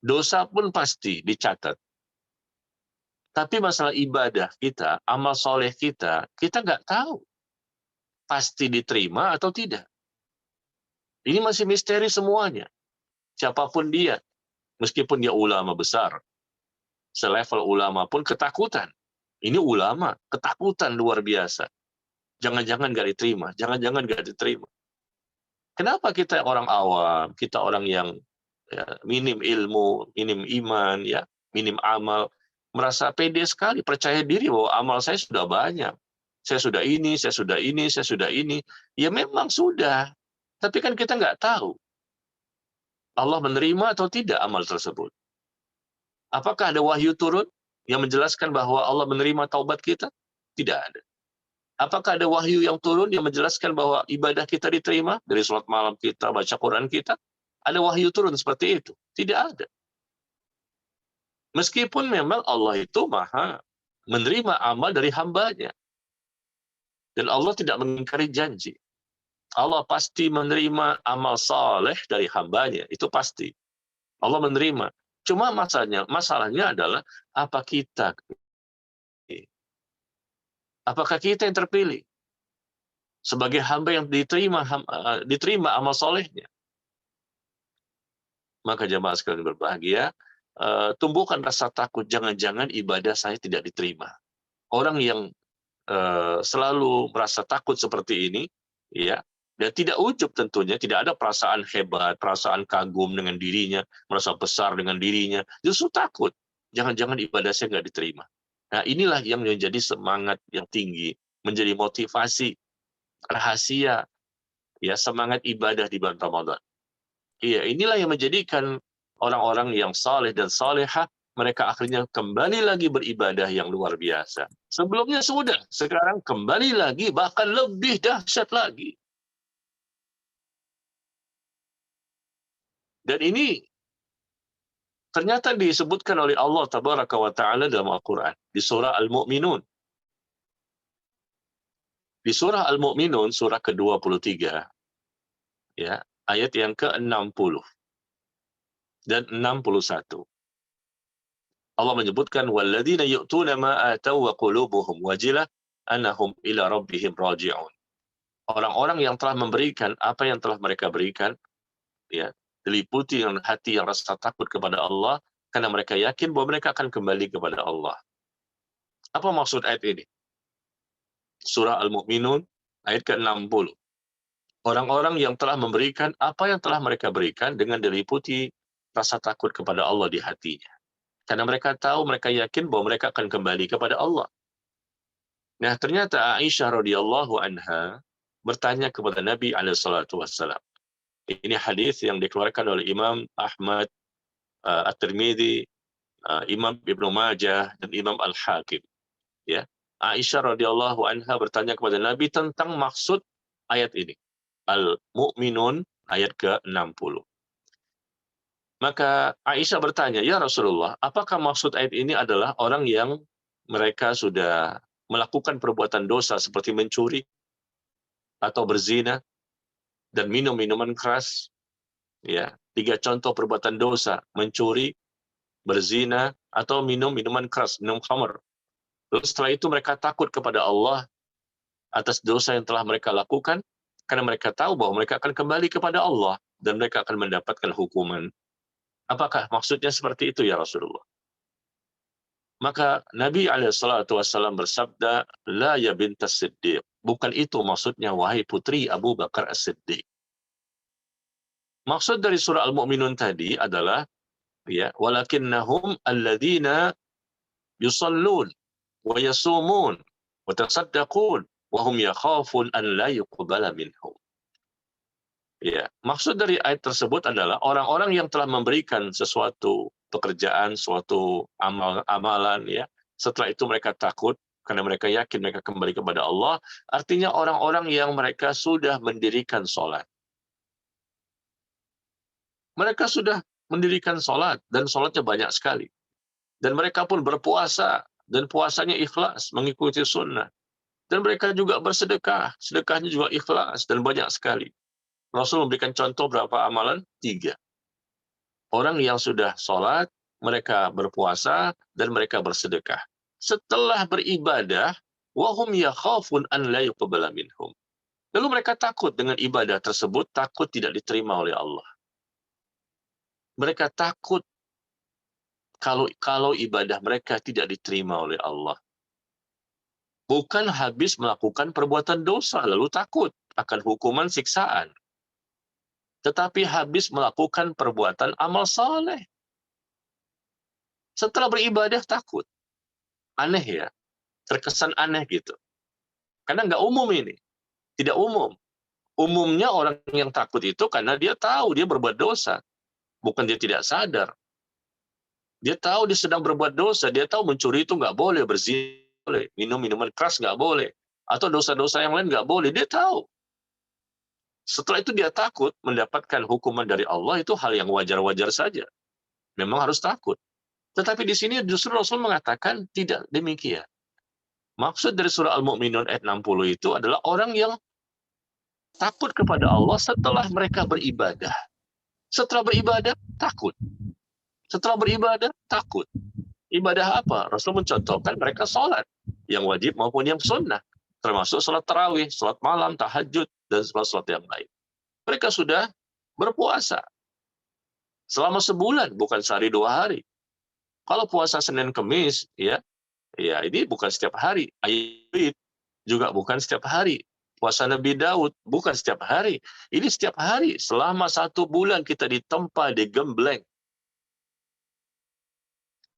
dosa pun pasti dicatat. Tapi masalah ibadah kita, amal soleh kita nggak tahu pasti diterima atau tidak. Ini masih misteri semuanya. Siapapun dia, meskipun dia ulama besar, selevel ulama pun ketakutan. Ini ulama, ketakutan luar biasa. Jangan-jangan nggak diterima, jangan-jangan nggak diterima. Kenapa kita orang awam, kita orang yang ya, minim ilmu, minim iman, ya, minim amal, merasa pede sekali, percaya diri bahwa amal saya sudah banyak. Saya sudah ini, saya sudah ini, saya sudah ini. Ya memang sudah. Tapi kan kita nggak tahu Allah menerima atau tidak amal tersebut. Apakah ada wahyu turun yang menjelaskan bahwa Allah menerima taubat kita? Tidak ada. Apakah ada wahyu yang turun yang menjelaskan bahwa ibadah kita diterima dari sholat malam kita, baca Quran kita? Ada wahyu turun seperti itu? Tidak ada. Meskipun memang Allah itu maha menerima amal dari hambanya. Dan Allah tidak mengingkari janji. Allah pasti menerima amal saleh dari hambanya. Itu pasti. Allah menerima. Cuma masalahnya adalah apakah kita yang terpilih sebagai hamba yang diterima amal solehnya? Maka jamaah sekalian berbahagia, tumbuhkan rasa takut, jangan-jangan ibadah saya tidak diterima. Orang yang selalu merasa takut seperti ini, ya, dan tidak ujub tentunya, tidak ada perasaan hebat, perasaan kagum dengan dirinya, merasa besar dengan dirinya, justru takut. Jangan-jangan ibadah saya nggak diterima. Nah, inilah yang menjadi semangat yang tinggi, menjadi motivasi, rahasia, ya, semangat ibadah di bulan Ramadan. Iya, inilah yang menjadikan orang-orang yang saleh dan salehah, mereka akhirnya kembali lagi beribadah yang luar biasa. Sebelumnya sudah, sekarang kembali lagi, bahkan lebih dahsyat lagi. Dan ini ternyata disebutkan oleh Allah Tabaraka wa Ta'ala dalam Al-Quran, di surah Al-Mu'minun. Di surah Al-Mu'minun, surah ke-23, ya, ayat yang ke-60 dan 61. Allah menyebutkan walladzina yu'tuna ma atau wa qulubuhum wajilah annahum ila rabbihim raji'un. Orang-orang yang telah memberikan apa yang telah mereka berikan, ya, diliputi dengan hati yang rasa takut kepada Allah karena mereka yakin bahwa mereka akan kembali kepada Allah. Apa maksud ayat ini? Surah Al-Mu'minun ayat ke-60. Orang-orang yang telah memberikan apa yang telah mereka berikan dengan diliputi rasa takut kepada Allah di hatinya. Karena mereka tahu, mereka yakin bahwa mereka akan kembali kepada Allah. Nah, ternyata Aisyah radhiyallahu anha bertanya kepada Nabi SAW. Ini hadis yang dikeluarkan oleh Imam Ahmad, At-Tirmidzi, Imam Ibnu Majah, dan Imam Al-Hakim. Ya, Aisyah radhiyallahu anha bertanya kepada Nabi tentang maksud ayat ini. Al-Mu'minun ayat ke-60. Maka Aisyah bertanya, "Ya Rasulullah, apakah maksud ayat ini adalah orang yang mereka sudah melakukan perbuatan dosa seperti mencuri atau berzina dan minum minuman keras?" Ya, 3 contoh perbuatan dosa: mencuri, berzina, atau minum minuman keras, minum khamr. Lalu setelah itu mereka takut kepada Allah atas dosa yang telah mereka lakukan, karena mereka tahu bahwa mereka akan kembali kepada Allah dan mereka akan mendapatkan hukuman. Apakah maksudnya seperti itu ya Rasulullah? Maka Nabi SAW bersabda, "La ya bintas Siddiq." Bukan itu maksudnya, wahai putri Abu Bakar As-Siddiq. Maksud dari surah Al-Mu'minun tadi adalah, ya, walakinnahum alladzina yusallun wa yasumun wa tasaddaqun wa hum yakhafun an la yuqbala minhum. Ya, maksud dari ayat tersebut adalah orang-orang yang telah memberikan sesuatu pekerjaan, suatu amalan, ya. Setelah itu mereka takut karena mereka yakin mereka kembali kepada Allah. Artinya orang-orang yang mereka sudah mendirikan sholat. Mereka sudah mendirikan sholat dan sholatnya banyak sekali. Dan mereka pun berpuasa dan puasanya ikhlas mengikuti sunnah. Dan mereka juga bersedekah, sedekahnya juga ikhlas dan banyak sekali. Rasul memberikan contoh berapa amalan? 3. Orang yang sudah sholat, mereka berpuasa, dan mereka bersedekah. Setelah beribadah, wahum yakhafun an la yuqbala minhum. Lalu mereka takut dengan ibadah tersebut, takut tidak diterima oleh Allah. Mereka takut kalau ibadah mereka tidak diterima oleh Allah. Bukan habis melakukan perbuatan dosa, lalu takut akan hukuman siksaan. Tetapi habis melakukan perbuatan amal saleh. Setelah beribadah takut. Aneh ya, terkesan aneh gitu. Karena nggak umum ini, tidak umum. Umumnya orang yang takut itu karena dia tahu dia berbuat dosa. Bukan dia tidak sadar. Dia tahu dia sedang berbuat dosa, dia tahu mencuri itu nggak boleh, berzina boleh, minum minuman keras nggak boleh, atau dosa-dosa yang lain nggak boleh, dia tahu. Setelah itu dia takut mendapatkan hukuman dari Allah, itu hal yang wajar-wajar saja. Memang harus takut. Tetapi di sini justru Rasul mengatakan tidak demikian. Maksud dari surah Al-Mu'minun ayat 60 itu adalah orang yang takut kepada Allah setelah mereka beribadah. Setelah beribadah, takut. Setelah beribadah, takut. Ibadah apa? Rasul mencontohkan mereka sholat, yang wajib maupun yang sunnah. Termasuk sholat tarawih, sholat malam, tahajud, dan sholat yang lain. Mereka sudah berpuasa selama sebulan, bukan sehari 2 hari. Kalau puasa Senin Kemis, ya ini bukan setiap hari. Ayat juga bukan setiap hari. Puasa Nabi Daud bukan setiap hari. Ini setiap hari. Selama 1 bulan kita ditempa, digembleng.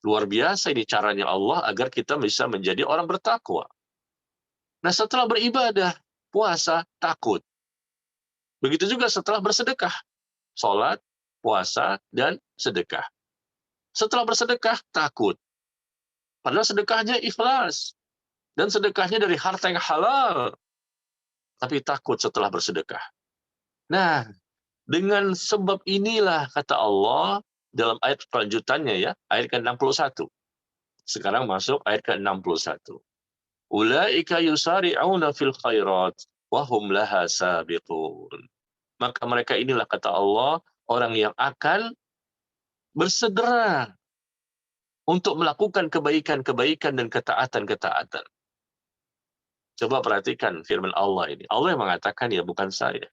Luar biasa ini caranya Allah agar kita bisa menjadi orang bertakwa. Nah, setelah beribadah, puasa, takut. Begitu juga setelah bersedekah. Sholat, puasa, dan sedekah. Setelah bersedekah, takut. Padahal sedekahnya ikhlas. Dan sedekahnya dari harta yang halal. Tapi takut setelah bersedekah. Nah, dengan sebab inilah, kata Allah, dalam ayat kelanjutannya ya, ayat ke-61. Sekarang masuk ayat ke-61. Ulaika yusari'una fil khairat wa hum laha sabiqun. Maka mereka inilah, kata Allah, orang yang akan bersegera untuk melakukan kebaikan-kebaikan dan ketaatan-ketaatan. Coba perhatikan firman Allah ini. Allah yang mengatakan, ya bukan saya.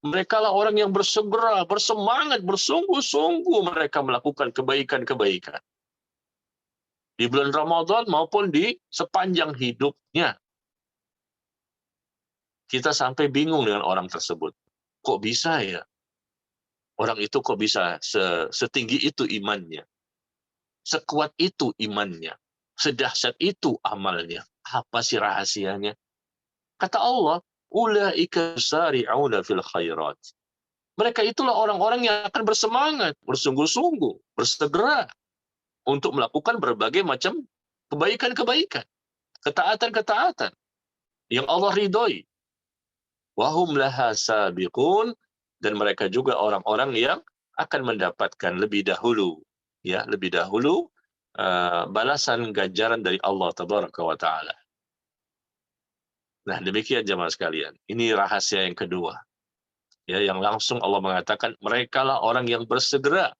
Mereka lah orang yang bersegera, bersemangat, bersungguh-sungguh mereka melakukan kebaikan-kebaikan. Di bulan Ramadan maupun di sepanjang hidupnya. Kita sampai bingung dengan orang tersebut. Kok bisa ya? Orang itu kok bisa setinggi itu imannya? Sekuat itu imannya? Sedahsyat itu amalnya? Apa sih rahasianya? Kata Allah, ulaika sari'una fil khairat. Mereka itulah orang-orang yang akan bersemangat, bersungguh-sungguh, bersegera untuk melakukan berbagai macam kebaikan-kebaikan, ketaatan-ketaatan yang Allah ridhoi. Wahum laha sabiqun, dan mereka juga orang-orang yang akan mendapatkan lebih dahulu, ya, lebih dahulu balasan ganjaran dari Allah tabaraka wa taala. Nah, demikian jemaah sekalian. Ini rahasia yang kedua. Ya, yang langsung Allah mengatakan, merekalah orang yang bersegera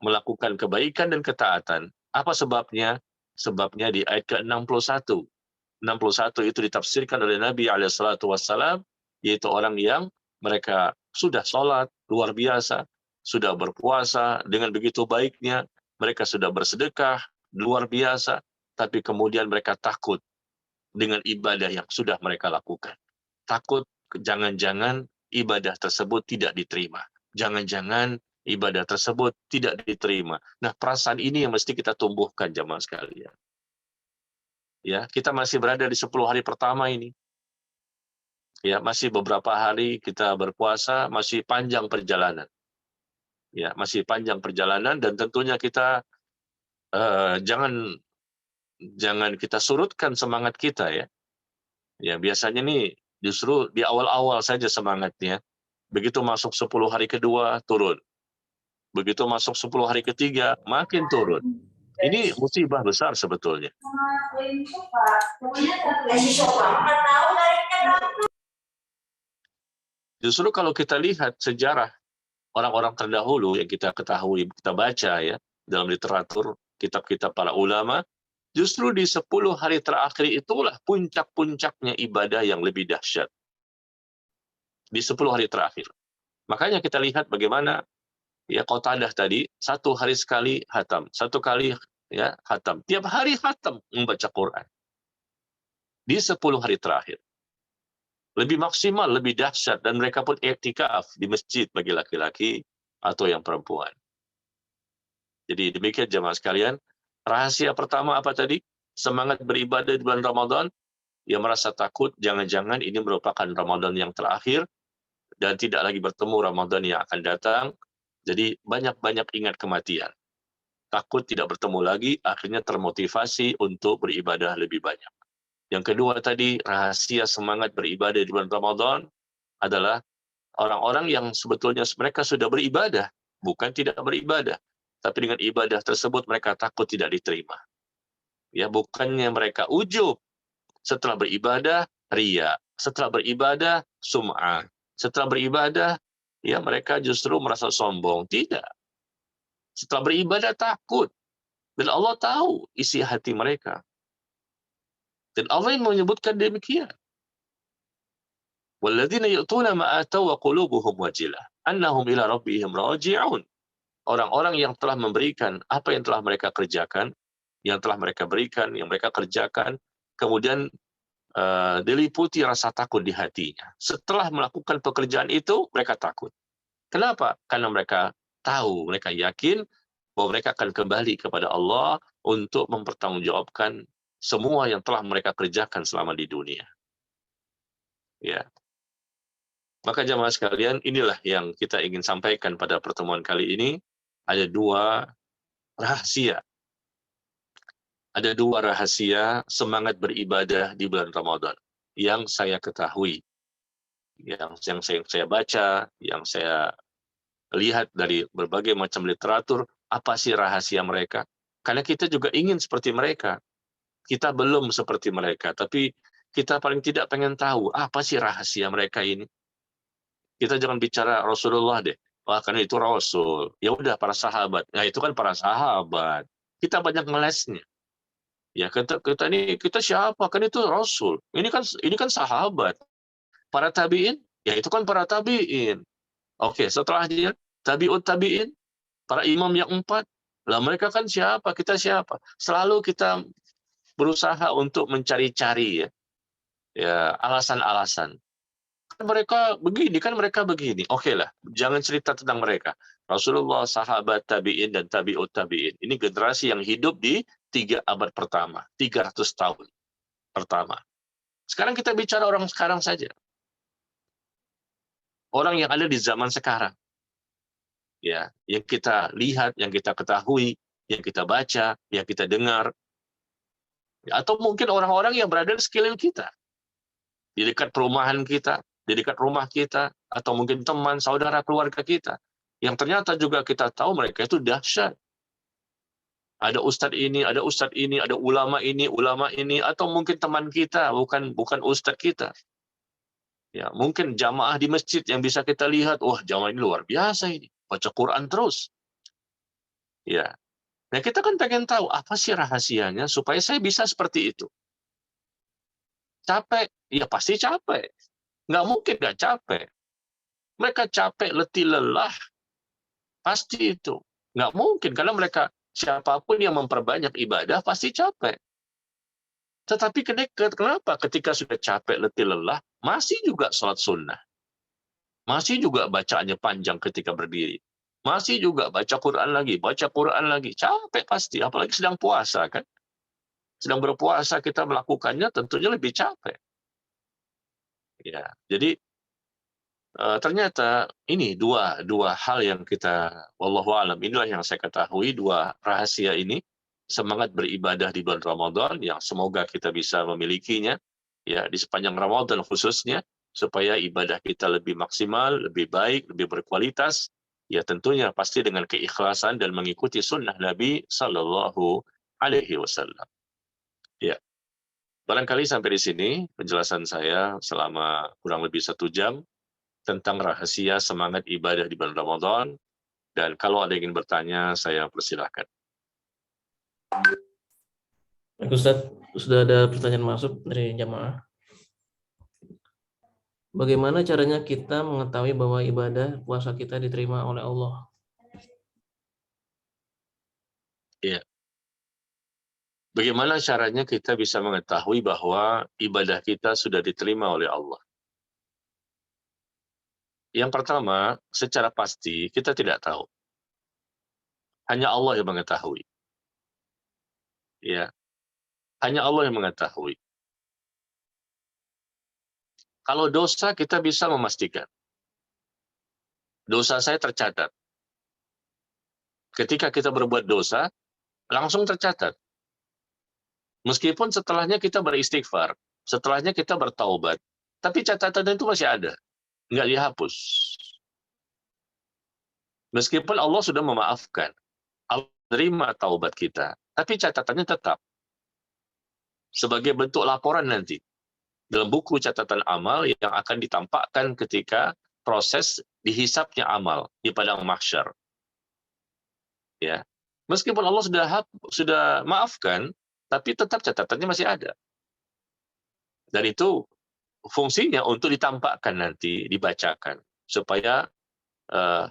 melakukan kebaikan dan ketaatan. Apa sebabnya? Sebabnya di ayat ke-61. 61 itu ditafsirkan oleh Nabi SAW, yaitu orang yang mereka sudah sholat, luar biasa, sudah berpuasa, dengan begitu baiknya, mereka sudah bersedekah, luar biasa, tapi kemudian mereka takut dengan ibadah yang sudah mereka lakukan. Takut jangan-jangan ibadah tersebut tidak diterima. Jangan-jangan ibadah tersebut tidak diterima. Nah, perasaan ini yang mesti kita tumbuhkan jemaah sekalian. Ya, kita masih berada di 10 hari pertama ini. Ya, masih beberapa hari kita berpuasa, masih panjang perjalanan. Ya, masih panjang perjalanan, dan tentunya kita jangan kita surutkan semangat kita ya. Ya, biasanya nih justru di awal-awal saja semangatnya. Begitu masuk 10 hari kedua, turun. Begitu masuk 10 hari ketiga, makin turun. Ini musibah besar sebetulnya. Justru kalau kita lihat sejarah orang-orang terdahulu yang kita ketahui, kita baca ya, dalam literatur, kitab-kitab para ulama, justru di 10 hari terakhir itulah puncak-puncaknya ibadah yang lebih dahsyat. Di 10 hari terakhir. Makanya kita lihat bagaimana ya Qatadah tadi, 1 hari sekali khatam, 1 kali ya khatam. Tiap hari khatam membaca Quran. Di 10 hari terakhir. Lebih maksimal, lebih dahsyat, dan mereka pun i'tikaf di masjid bagi laki-laki atau yang perempuan. Jadi demikian jemaah sekalian, rahasia pertama apa tadi? Semangat beribadah di bulan Ramadan, ia merasa takut jangan-jangan ini merupakan Ramadan yang terakhir dan tidak lagi bertemu Ramadan yang akan datang. Jadi banyak-banyak ingat kematian. Takut tidak bertemu lagi, akhirnya termotivasi untuk beribadah lebih banyak. Yang kedua tadi, rahasia semangat beribadah di bulan Ramadan adalah orang-orang yang sebetulnya mereka sudah beribadah, bukan tidak beribadah. Tapi dengan ibadah tersebut mereka takut tidak diterima. Ya, bukannya mereka ujub. Setelah beribadah, riya. Setelah beribadah, sum'ah. Setelah beribadah, ya mereka justru merasa sombong. Tidak. Setelah beribadah takut. Dan Allah tahu isi hati mereka. Dan Allah yang menyebutkan demikian. Walladzina yu'tuna ma ataw wa qulubuhum wajilah annahum ila rabbihim raji'un. orang-orang yang telah memberikan apa yang telah mereka kerjakan, yang telah mereka berikan, yang mereka kerjakan, kemudian diliputi rasa takut di hatinya. Setelah melakukan pekerjaan itu, mereka takut. Kenapa? Karena mereka tahu, mereka yakin bahwa mereka akan kembali kepada Allah untuk mempertanggungjawabkan semua yang telah mereka kerjakan selama di dunia. Ya. Maka jamaah sekalian, inilah yang kita ingin sampaikan pada pertemuan kali ini. Ada dua rahasia. Ada dua rahasia semangat beribadah di bulan Ramadan yang saya ketahui, yang saya baca, yang saya lihat dari berbagai macam literatur. Apa sih rahasia mereka? Karena kita juga ingin seperti mereka. Kita belum seperti mereka, tapi kita paling tidak pengen tahu apa sih rahasia mereka ini. Kita jangan bicara Rasulullah deh. Wah, karena itu Rasul. Ya udah para sahabat. Nah, itu kan para sahabat. Kita banyak ngelesnya. Ya, kita siapa? Kan itu Rasul. Ini kan sahabat. Para tabi'in, ya itu kan para tabi'in. Oke, setelah dia tabi'ut tabi'in, para imam yang 4, lah mereka kan siapa? Kita siapa? Selalu kita berusaha untuk mencari-cari ya alasan-alasan. Kan mereka begini. Oke lah, jangan cerita tentang mereka. Rasulullah, sahabat, tabi'in, dan tabi'ut tabi'in. Ini generasi yang hidup di 3 abad pertama, 300 tahun pertama. Sekarang kita bicara orang sekarang saja. Orang yang ada di zaman sekarang. Ya, yang kita lihat, yang kita ketahui, yang kita baca, yang kita dengar. Atau mungkin orang-orang yang berada di sekeliling kita. Di dekat perumahan kita, di dekat rumah kita, atau mungkin teman, saudara, keluarga kita, yang ternyata juga kita tahu mereka itu dahsyat. Ada ustadz ini, ada ustadz ini, ada ulama ini, atau mungkin teman kita, bukan ustadz kita. Ya, mungkin jamaah di masjid yang bisa kita lihat, wah jamaah ini luar biasa ini, baca Quran terus. Ya, nah kita kan pengen tahu apa sih rahasianya supaya saya bisa seperti itu. Capek, ya pasti capek. Nggak mungkin nggak capek. Mereka capek, letih, lelah, pasti itu. Nggak mungkin, karena mereka, siapapun yang memperbanyak ibadah, pasti capek. Tetapi kenapa ketika sudah capek, letih, lelah, masih juga sholat sunnah. Masih juga bacaannya panjang ketika berdiri. Masih juga baca Quran lagi. Capek pasti, apalagi sedang puasa kan. Sedang berpuasa kita melakukannya tentunya lebih capek. Ya, jadi ternyata ini dua hal yang kita, wallahu alam, inilah yang saya ketahui, dua rahasia ini, semangat beribadah di bulan Ramadan yang semoga kita bisa memilikinya ya di sepanjang Ramadan khususnya, supaya ibadah kita lebih maksimal, lebih baik, lebih berkualitas, ya tentunya pasti dengan keikhlasan dan mengikuti sunnah Nabi Sallallahu Alaihi Wasallam. Ya, barangkali sampai di sini penjelasan saya selama kurang lebih 1 jam tentang rahasia semangat ibadah di bulan Ramadan. Dan kalau ada yang ingin bertanya, saya persilahkan. Baik, Ustadz, sudah ada pertanyaan masuk dari jamaah. Bagaimana caranya kita mengetahui bahwa ibadah puasa kita diterima oleh Allah? Ya. Bagaimana caranya kita bisa mengetahui bahwa ibadah kita sudah diterima oleh Allah? Yang pertama, secara pasti kita tidak tahu. Hanya Allah yang mengetahui. Ya, hanya Allah yang mengetahui. Kalau dosa kita bisa memastikan. Dosa saya tercatat. Ketika kita berbuat dosa, langsung tercatat. Meskipun setelahnya kita beristighfar, setelahnya kita bertaubat, tapi catatan itu masih ada, nggak dihapus. Meskipun Allah sudah memaafkan, Allah menerima taubat kita, tapi catatannya tetap. Sebagai bentuk laporan nanti, dalam buku catatan amal yang akan ditampakkan ketika proses dihisapnya amal di padang mahsyar. Ya. Meskipun Allah sudah maafkan, tapi tetap catatannya masih ada. Dan itu fungsinya untuk ditampakkan nanti, dibacakan, supaya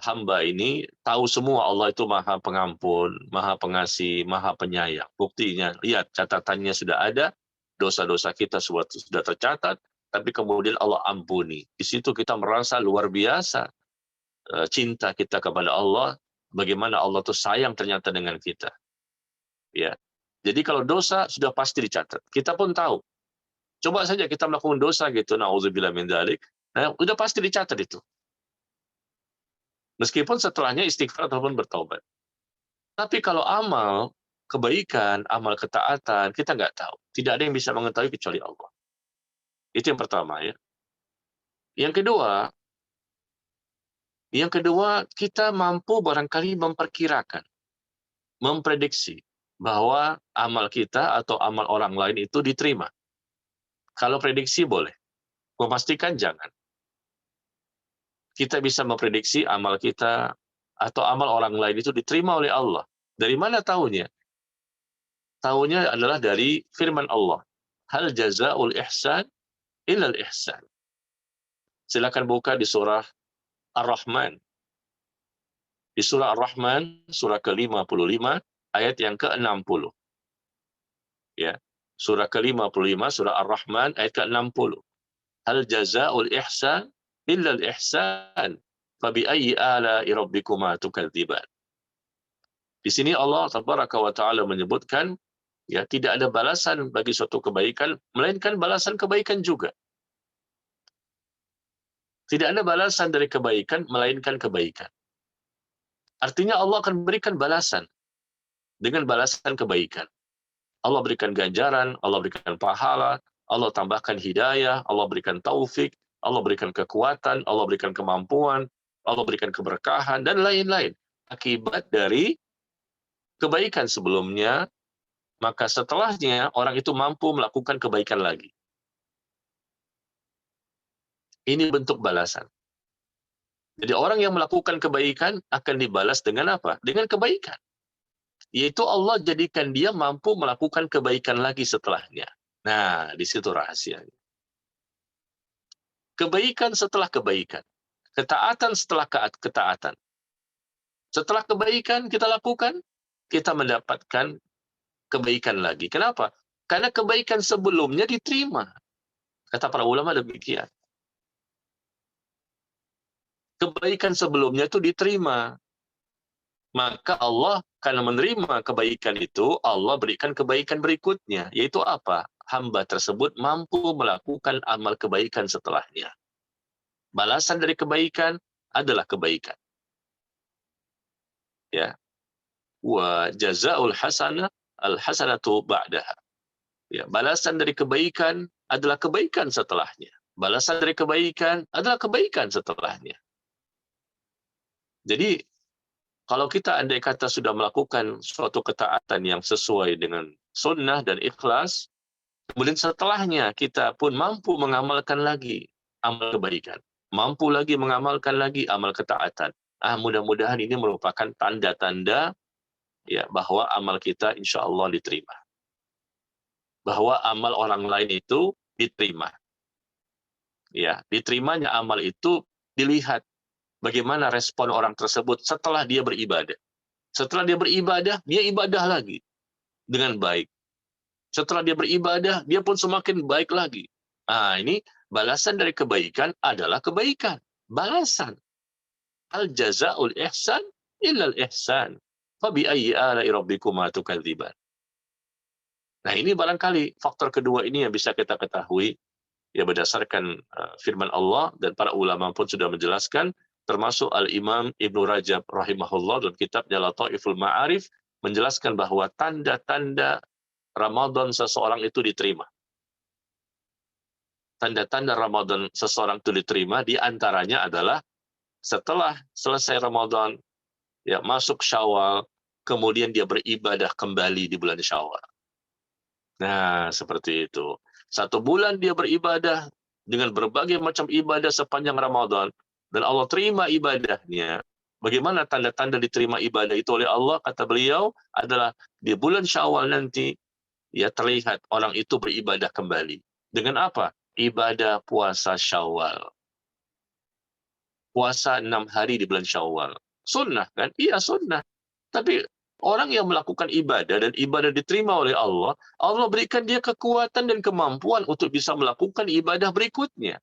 hamba ini tahu semua Allah itu Maha Pengampun, Maha Pengasih, Maha Penyayang. Buktinya, lihat catatannya sudah ada, dosa-dosa kita sudah tercatat, tapi kemudian Allah ampuni. Di situ kita merasa luar biasa cinta kita kepada Allah, bagaimana Allah tuh sayang ternyata dengan kita. Ya. Jadi kalau dosa sudah pasti dicatat. Kita pun tahu. Coba saja kita melakukan dosa gitu, nauzubillah min dzalik. Nah, udah pasti dicatat itu. Meskipun setelahnya istighfar ataupun bertobat. Tapi kalau amal kebaikan, amal ketaatan, kita nggak tahu. Tidak ada yang bisa mengetahui kecuali Allah. Itu yang pertama ya. Yang kedua kita mampu barangkali memperkirakan, memprediksi bahwa amal kita atau amal orang lain itu diterima. Kalau prediksi boleh, memastikan jangan. Kita bisa memprediksi amal kita atau amal orang lain itu diterima oleh Allah. Dari mana tahunya? Tahunya adalah dari firman Allah. Hal jazaul ihsan illal ihsan. Silakan buka di surah Ar-Rahman. Di surah Ar-Rahman, surah ke-55, ayat yang ke-60. Ya. Surah ke-55, surah Ar-Rahman, ayat ke-60. Hal jazaul ihsan illal ihsan. Fabi ayyi ala'i rabbikuma tukadziban. Di sini Allah tabaraka wa taala menyebutkan ya tidak ada balasan bagi suatu kebaikan melainkan balasan kebaikan juga. Tidak ada balasan dari kebaikan melainkan kebaikan. Artinya Allah akan berikan balasan dengan balasan kebaikan. Allah berikan ganjaran, Allah berikan pahala, Allah tambahkan hidayah, Allah berikan taufik, Allah berikan kekuatan, Allah berikan kemampuan, Allah berikan keberkahan, dan lain-lain. Akibat dari kebaikan sebelumnya, maka setelahnya orang itu mampu melakukan kebaikan lagi. Ini bentuk balasan. Jadi orang yang melakukan kebaikan akan dibalas dengan apa? Dengan kebaikan. Yaitu Allah jadikan dia mampu melakukan kebaikan lagi setelahnya. Nah, di situ rahasianya. Kebaikan setelah kebaikan. Ketaatan setelah ketaatan. Setelah kebaikan kita lakukan, kita mendapatkan kebaikan lagi. Kenapa? Karena kebaikan sebelumnya diterima. Kata para ulama demikian. Kebaikan sebelumnya itu diterima. Maka Allah karena menerima kebaikan itu, Allah berikan kebaikan berikutnya. Yaitu apa? Hamba tersebut mampu melakukan amal kebaikan setelahnya. Balasan dari kebaikan adalah kebaikan. Ya. Wa jazaul hasanah al-hasanatu ba'daha. Ya, balasan dari kebaikan adalah kebaikan setelahnya. Balasan dari kebaikan adalah kebaikan setelahnya. Jadi, kalau kita andai kata sudah melakukan suatu ketaatan yang sesuai dengan sunnah dan ikhlas, kemudian setelahnya kita pun mampu mengamalkan lagi amal kebaikan. Mampu lagi mengamalkan lagi amal ketaatan. Mudah-mudahan ini merupakan tanda-tanda ya bahwa amal kita insya Allah diterima. Bahwa amal orang lain itu diterima. Ya, diterimanya amal itu dilihat bagaimana respon orang tersebut setelah dia beribadah. Setelah dia beribadah, dia ibadah lagi dengan baik. Setelah dia beribadah, dia pun semakin baik lagi. Ini balasan dari kebaikan adalah kebaikan. Balasan. Al jazaul ihsan illal ihsan. Fabi ayyi ala'i rabbikuma tukadziban. Nah, ini barangkali faktor kedua ini yang bisa kita ketahui ya berdasarkan firman Allah dan para ulama pun sudah menjelaskan, termasuk Al-Imam Ibnu Rajab rahimahullah dan kitabnya Lataiful Ma'arif menjelaskan bahwa tanda-tanda Ramadan seseorang itu diterima. Tanda-tanda Ramadan seseorang itu diterima di antaranya adalah setelah selesai Ramadan ya masuk Syawal, kemudian dia beribadah kembali di bulan Syawal. Nah, seperti itu. 1 bulan dia beribadah dengan berbagai macam ibadah sepanjang Ramadan dan Allah terima ibadahnya. Bagaimana tanda-tanda diterima ibadah itu oleh Allah? Kata beliau adalah di bulan Syawal nanti ya terlihat orang itu beribadah kembali. Dengan apa? Ibadah puasa Syawal. puasa 6 hari di bulan Syawal. Sunnah kan? Iya sunnah. Tapi orang yang melakukan ibadah dan ibadah diterima oleh Allah, Allah berikan dia kekuatan dan kemampuan untuk bisa melakukan ibadah berikutnya.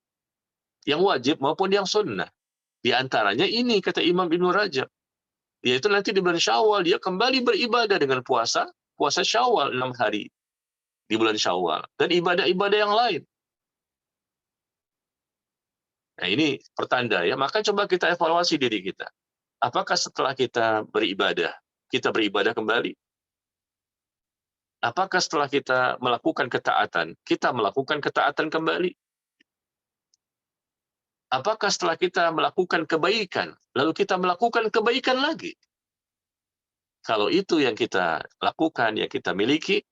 Yang wajib maupun yang sunnah. Di antaranya ini kata Imam Ibn Rajab. Yaitu nanti di bulan Syawal dia kembali beribadah dengan puasa Syawal 6 hari di bulan Syawal dan ibadah-ibadah yang lain. Nah, ini pertanda ya. Maka coba kita evaluasi diri kita. Apakah setelah kita beribadah kembali? Apakah setelah kita melakukan ketaatan kembali? Apakah setelah kita melakukan kebaikan, lalu kita melakukan kebaikan lagi? Kalau itu yang kita lakukan, yang kita miliki,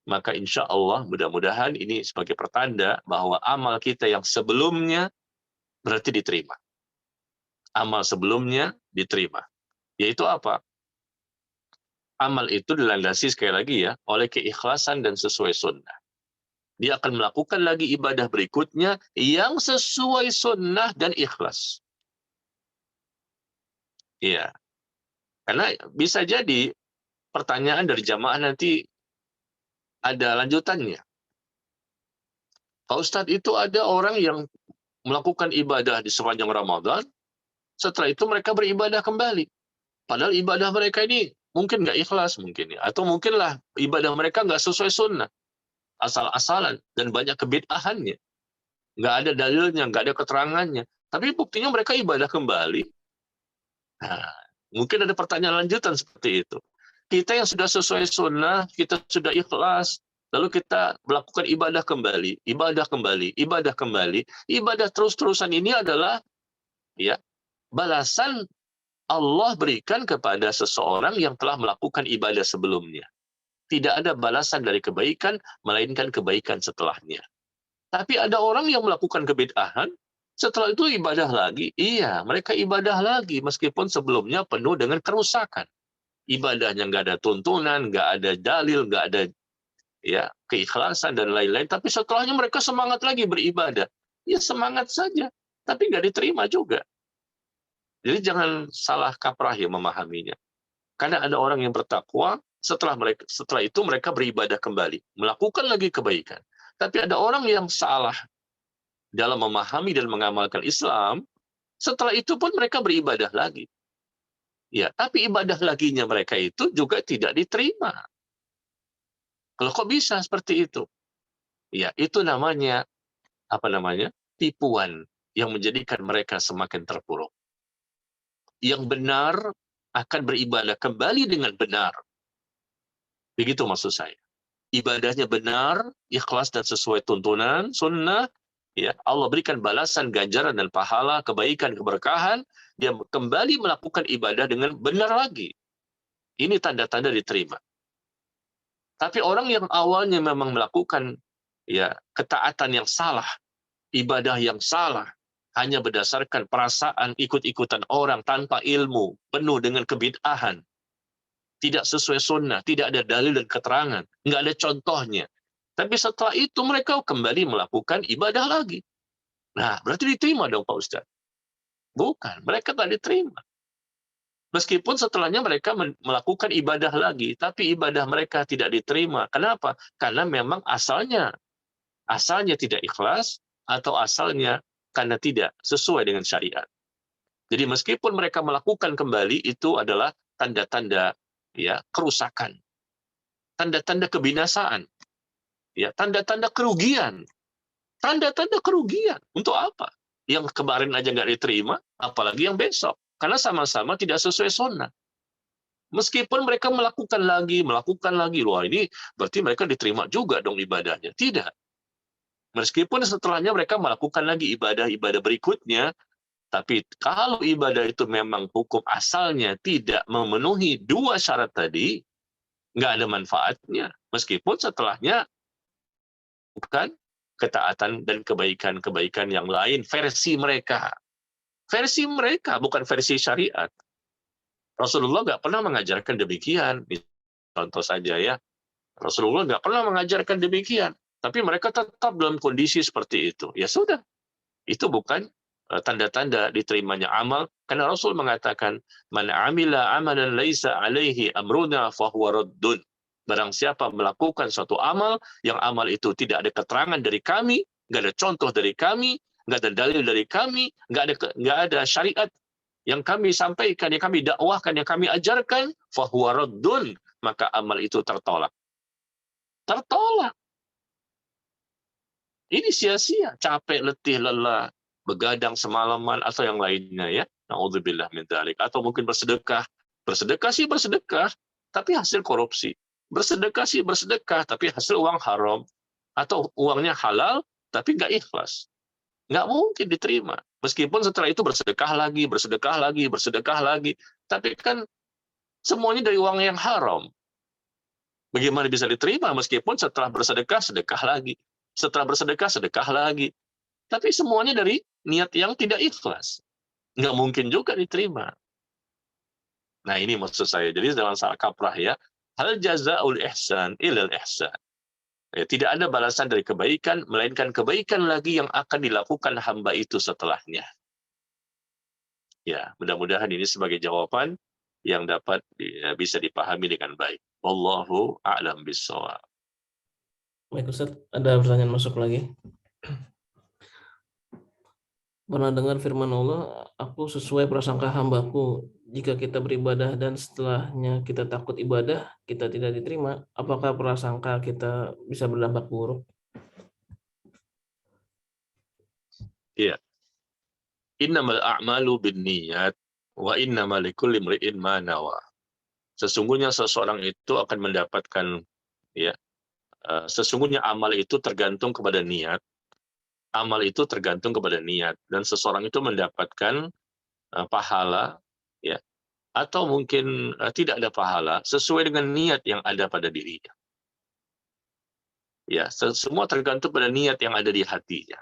maka insya Allah mudah-mudahan ini sebagai pertanda bahwa amal kita yang sebelumnya berarti diterima. Amal sebelumnya diterima. Yaitu apa? Amal itu dilandasi sekali lagi ya, oleh keikhlasan dan sesuai sunnah. Dia akan melakukan lagi ibadah berikutnya yang sesuai sunnah dan ikhlas. Iya. Karena bisa jadi pertanyaan dari jamaah nanti ada lanjutannya. Pak Ustadz, itu ada orang yang melakukan ibadah di sepanjang Ramadan, setelah itu mereka beribadah kembali. Padahal ibadah mereka ini mungkin nggak ikhlas mungkin ya, atau mungkinlah ibadah mereka nggak sesuai sunnah, asal-asalan dan banyak kebid'ahannya, nggak ada dalilnya, nggak ada keterangannya. Tapi buktinya mereka ibadah kembali. Nah, mungkin ada pertanyaan lanjutan seperti itu. Kita yang sudah sesuai sunnah, kita sudah ikhlas, lalu kita melakukan ibadah kembali, ibadah terus-terusan ini adalah ya balasan Allah berikan kepada seseorang yang telah melakukan ibadah sebelumnya. Tidak ada balasan dari kebaikan, melainkan kebaikan setelahnya. Tapi ada orang yang melakukan kebid'ahan, setelah itu ibadah lagi. Iya, mereka ibadah lagi, meskipun sebelumnya penuh dengan kerusakan. Ibadahnya nggak ada tuntunan, nggak ada dalil, nggak ada ya keikhlasan dan lain-lain. Tapi setelahnya mereka semangat lagi beribadah. Ya semangat saja, tapi nggak diterima juga. Jadi jangan salah kaprah ya memahaminya. Karena ada orang yang bertakwa, setelah itu mereka beribadah kembali, melakukan lagi kebaikan. Tapi ada orang yang salah dalam memahami dan mengamalkan Islam, setelah itu pun mereka beribadah lagi. Ya, tapi ibadah laginya mereka itu juga tidak diterima. Kalau kok bisa seperti itu? Ya, itu namanya tipuan yang menjadikan mereka semakin terpuruk. Yang benar akan beribadah kembali dengan benar. Begitu maksud saya. Ibadahnya benar, ikhlas dan sesuai tuntunan, sunnah, ya Allah berikan balasan, ganjaran dan pahala, kebaikan, keberkahan, dia kembali melakukan ibadah dengan benar lagi. Ini tanda-tanda diterima. Tapi orang yang awalnya memang melakukan ya ketaatan yang salah, ibadah yang salah, hanya berdasarkan perasaan ikut-ikutan orang tanpa ilmu, penuh dengan kebid'ahan, tidak sesuai sunnah, tidak ada dalil dan keterangan, nggak ada contohnya. Tapi setelah itu mereka kembali melakukan ibadah lagi. Nah, berarti diterima dong Pak Ustadz? Bukan, mereka tak diterima. Meskipun setelahnya mereka melakukan ibadah lagi, tapi ibadah mereka tidak diterima. Kenapa? Karena memang asalnya tidak ikhlas, atau asalnya karena tidak sesuai dengan syariat. Jadi meskipun mereka melakukan kembali, itu adalah tanda-tanda ya kerusakan, tanda-tanda kebinasaan, ya tanda-tanda kerugian, untuk apa? Yang kemarin aja nggak diterima, apalagi yang besok, karena sama-sama tidak sesuai sunnah. Meskipun mereka melakukan lagi, wah ini berarti mereka diterima juga dong ibadahnya. Tidak. Meskipun setelahnya mereka melakukan lagi ibadah-ibadah berikutnya, tapi kalau ibadah itu memang hukum asalnya tidak memenuhi dua syarat tadi, nggak ada manfaatnya. Meskipun setelahnya bukan ketaatan dan kebaikan-kebaikan yang lain, versi mereka. Versi mereka, bukan versi syariat. Rasulullah nggak pernah mengajarkan demikian. Contoh saja ya, Rasulullah nggak pernah mengajarkan demikian. Tapi mereka tetap dalam kondisi seperti itu. Ya sudah, itu bukan tanda-tanda diterimanya amal, karena Rasul mengatakan, "Man 'amila 'amalan laisa 'alaihi amruna fahuwa raddun." Barang siapa melakukan suatu amal yang amal itu tidak ada keterangan dari kami, nggak ada contoh dari kami, nggak ada dalil dari kami, nggak ada syariat yang kami sampaikan, yang kami dakwahkan, yang kami ajarkan, fahuwa raddun, maka amal itu tertolak. Tertolak. Ini sia-sia, capek, letih, lelah, begadang semalaman atau yang lainnya ya. Nauzubillah min dzalik. Atau mungkin bersedekah. Bersedekah sih bersedekah, tapi hasil korupsi. Bersedekah sih bersedekah, tapi hasil uang haram. Atau uangnya halal, tapi nggak ikhlas. Nggak mungkin diterima. Meskipun setelah itu bersedekah lagi, bersedekah lagi, bersedekah lagi. Tapi kan semuanya dari uang yang haram. Bagaimana bisa diterima meskipun setelah bersedekah, sedekah lagi. Setelah bersedekah, sedekah lagi. Tapi semuanya dari niat yang tidak ikhlas. Nggak mungkin juga diterima. Nah ini maksud saya. Jadi dalam salah kaprah ya, hal jazaul ihsan ilal ihsan. Ya, tidak ada balasan dari kebaikan, melainkan kebaikan lagi yang akan dilakukan hamba itu setelahnya. Ya, mudah-mudahan ini sebagai jawaban yang dapat bisa dipahami dengan baik. Wallahu a'lam bishawab. Baik Ustaz, ada pertanyaan masuk lagi. Pernah dengar firman Allah, aku sesuai prasangka hambaku. Jika kita beribadah dan setelahnya kita takut ibadah, kita tidak diterima, apakah prasangka kita bisa berdampak buruk? Iya. Innamal a'malu binniyat wa innamal likulli imri'in ma nawa. Sesungguhnya seseorang itu akan mendapatkan ya, sesungguhnya amal itu tergantung kepada niat. Amal itu tergantung kepada niat dan seseorang itu mendapatkan pahala ya, atau mungkin tidak ada pahala sesuai dengan niat yang ada pada dirinya. Ya, semua tergantung pada niat yang ada di hatinya.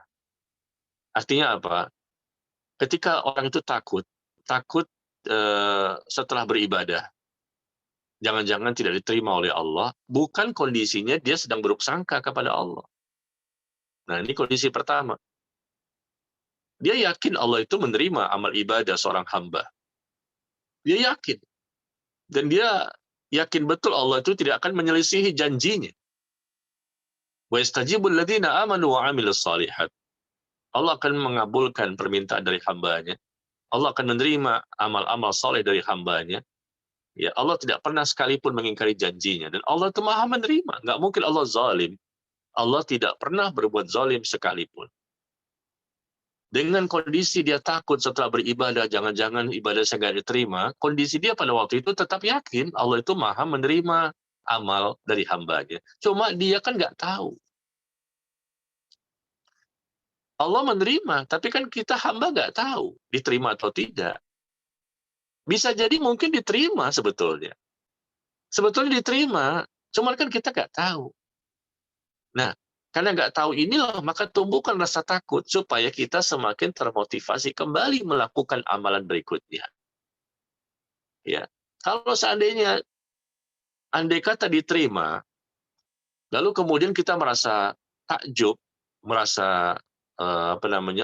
Artinya apa? Ketika orang itu takut setelah beribadah, jangan-jangan tidak diterima oleh Allah, bukan kondisinya dia sedang berprasangka kepada Allah. Nah, ini kondisi pertama. Dia yakin Allah itu menerima amal ibadah seorang hamba. Dia yakin. Dan dia yakin betul Allah itu tidak akan menyelisihi janjinya. Wa yastajibul ladzina amanu wa 'amilus shalihat. Allah akan mengabulkan permintaan dari hambanya. Allah akan menerima amal-amal soleh dari hambanya. Ya, Allah tidak pernah sekalipun mengingkari janjinya. Dan Allah itu maha menerima. Nggak mungkin Allah zalim. Allah tidak pernah berbuat zalim sekalipun. Dengan kondisi dia takut setelah beribadah, jangan-jangan ibadah saya nggak diterima, kondisi dia pada waktu itu tetap yakin Allah itu maha menerima amal dari hambanya. Cuma dia kan nggak tahu. Allah menerima, tapi kan kita hamba nggak tahu diterima atau tidak. Bisa jadi mungkin diterima sebetulnya. Sebetulnya diterima, cuman kan kita nggak tahu. Nah, karena nggak tahu inilah, maka tumbuhkan rasa takut supaya kita semakin termotivasi kembali melakukan amalan berikutnya. Ya, kalau seandainya andai kata diterima, lalu kemudian kita merasa takjub, merasa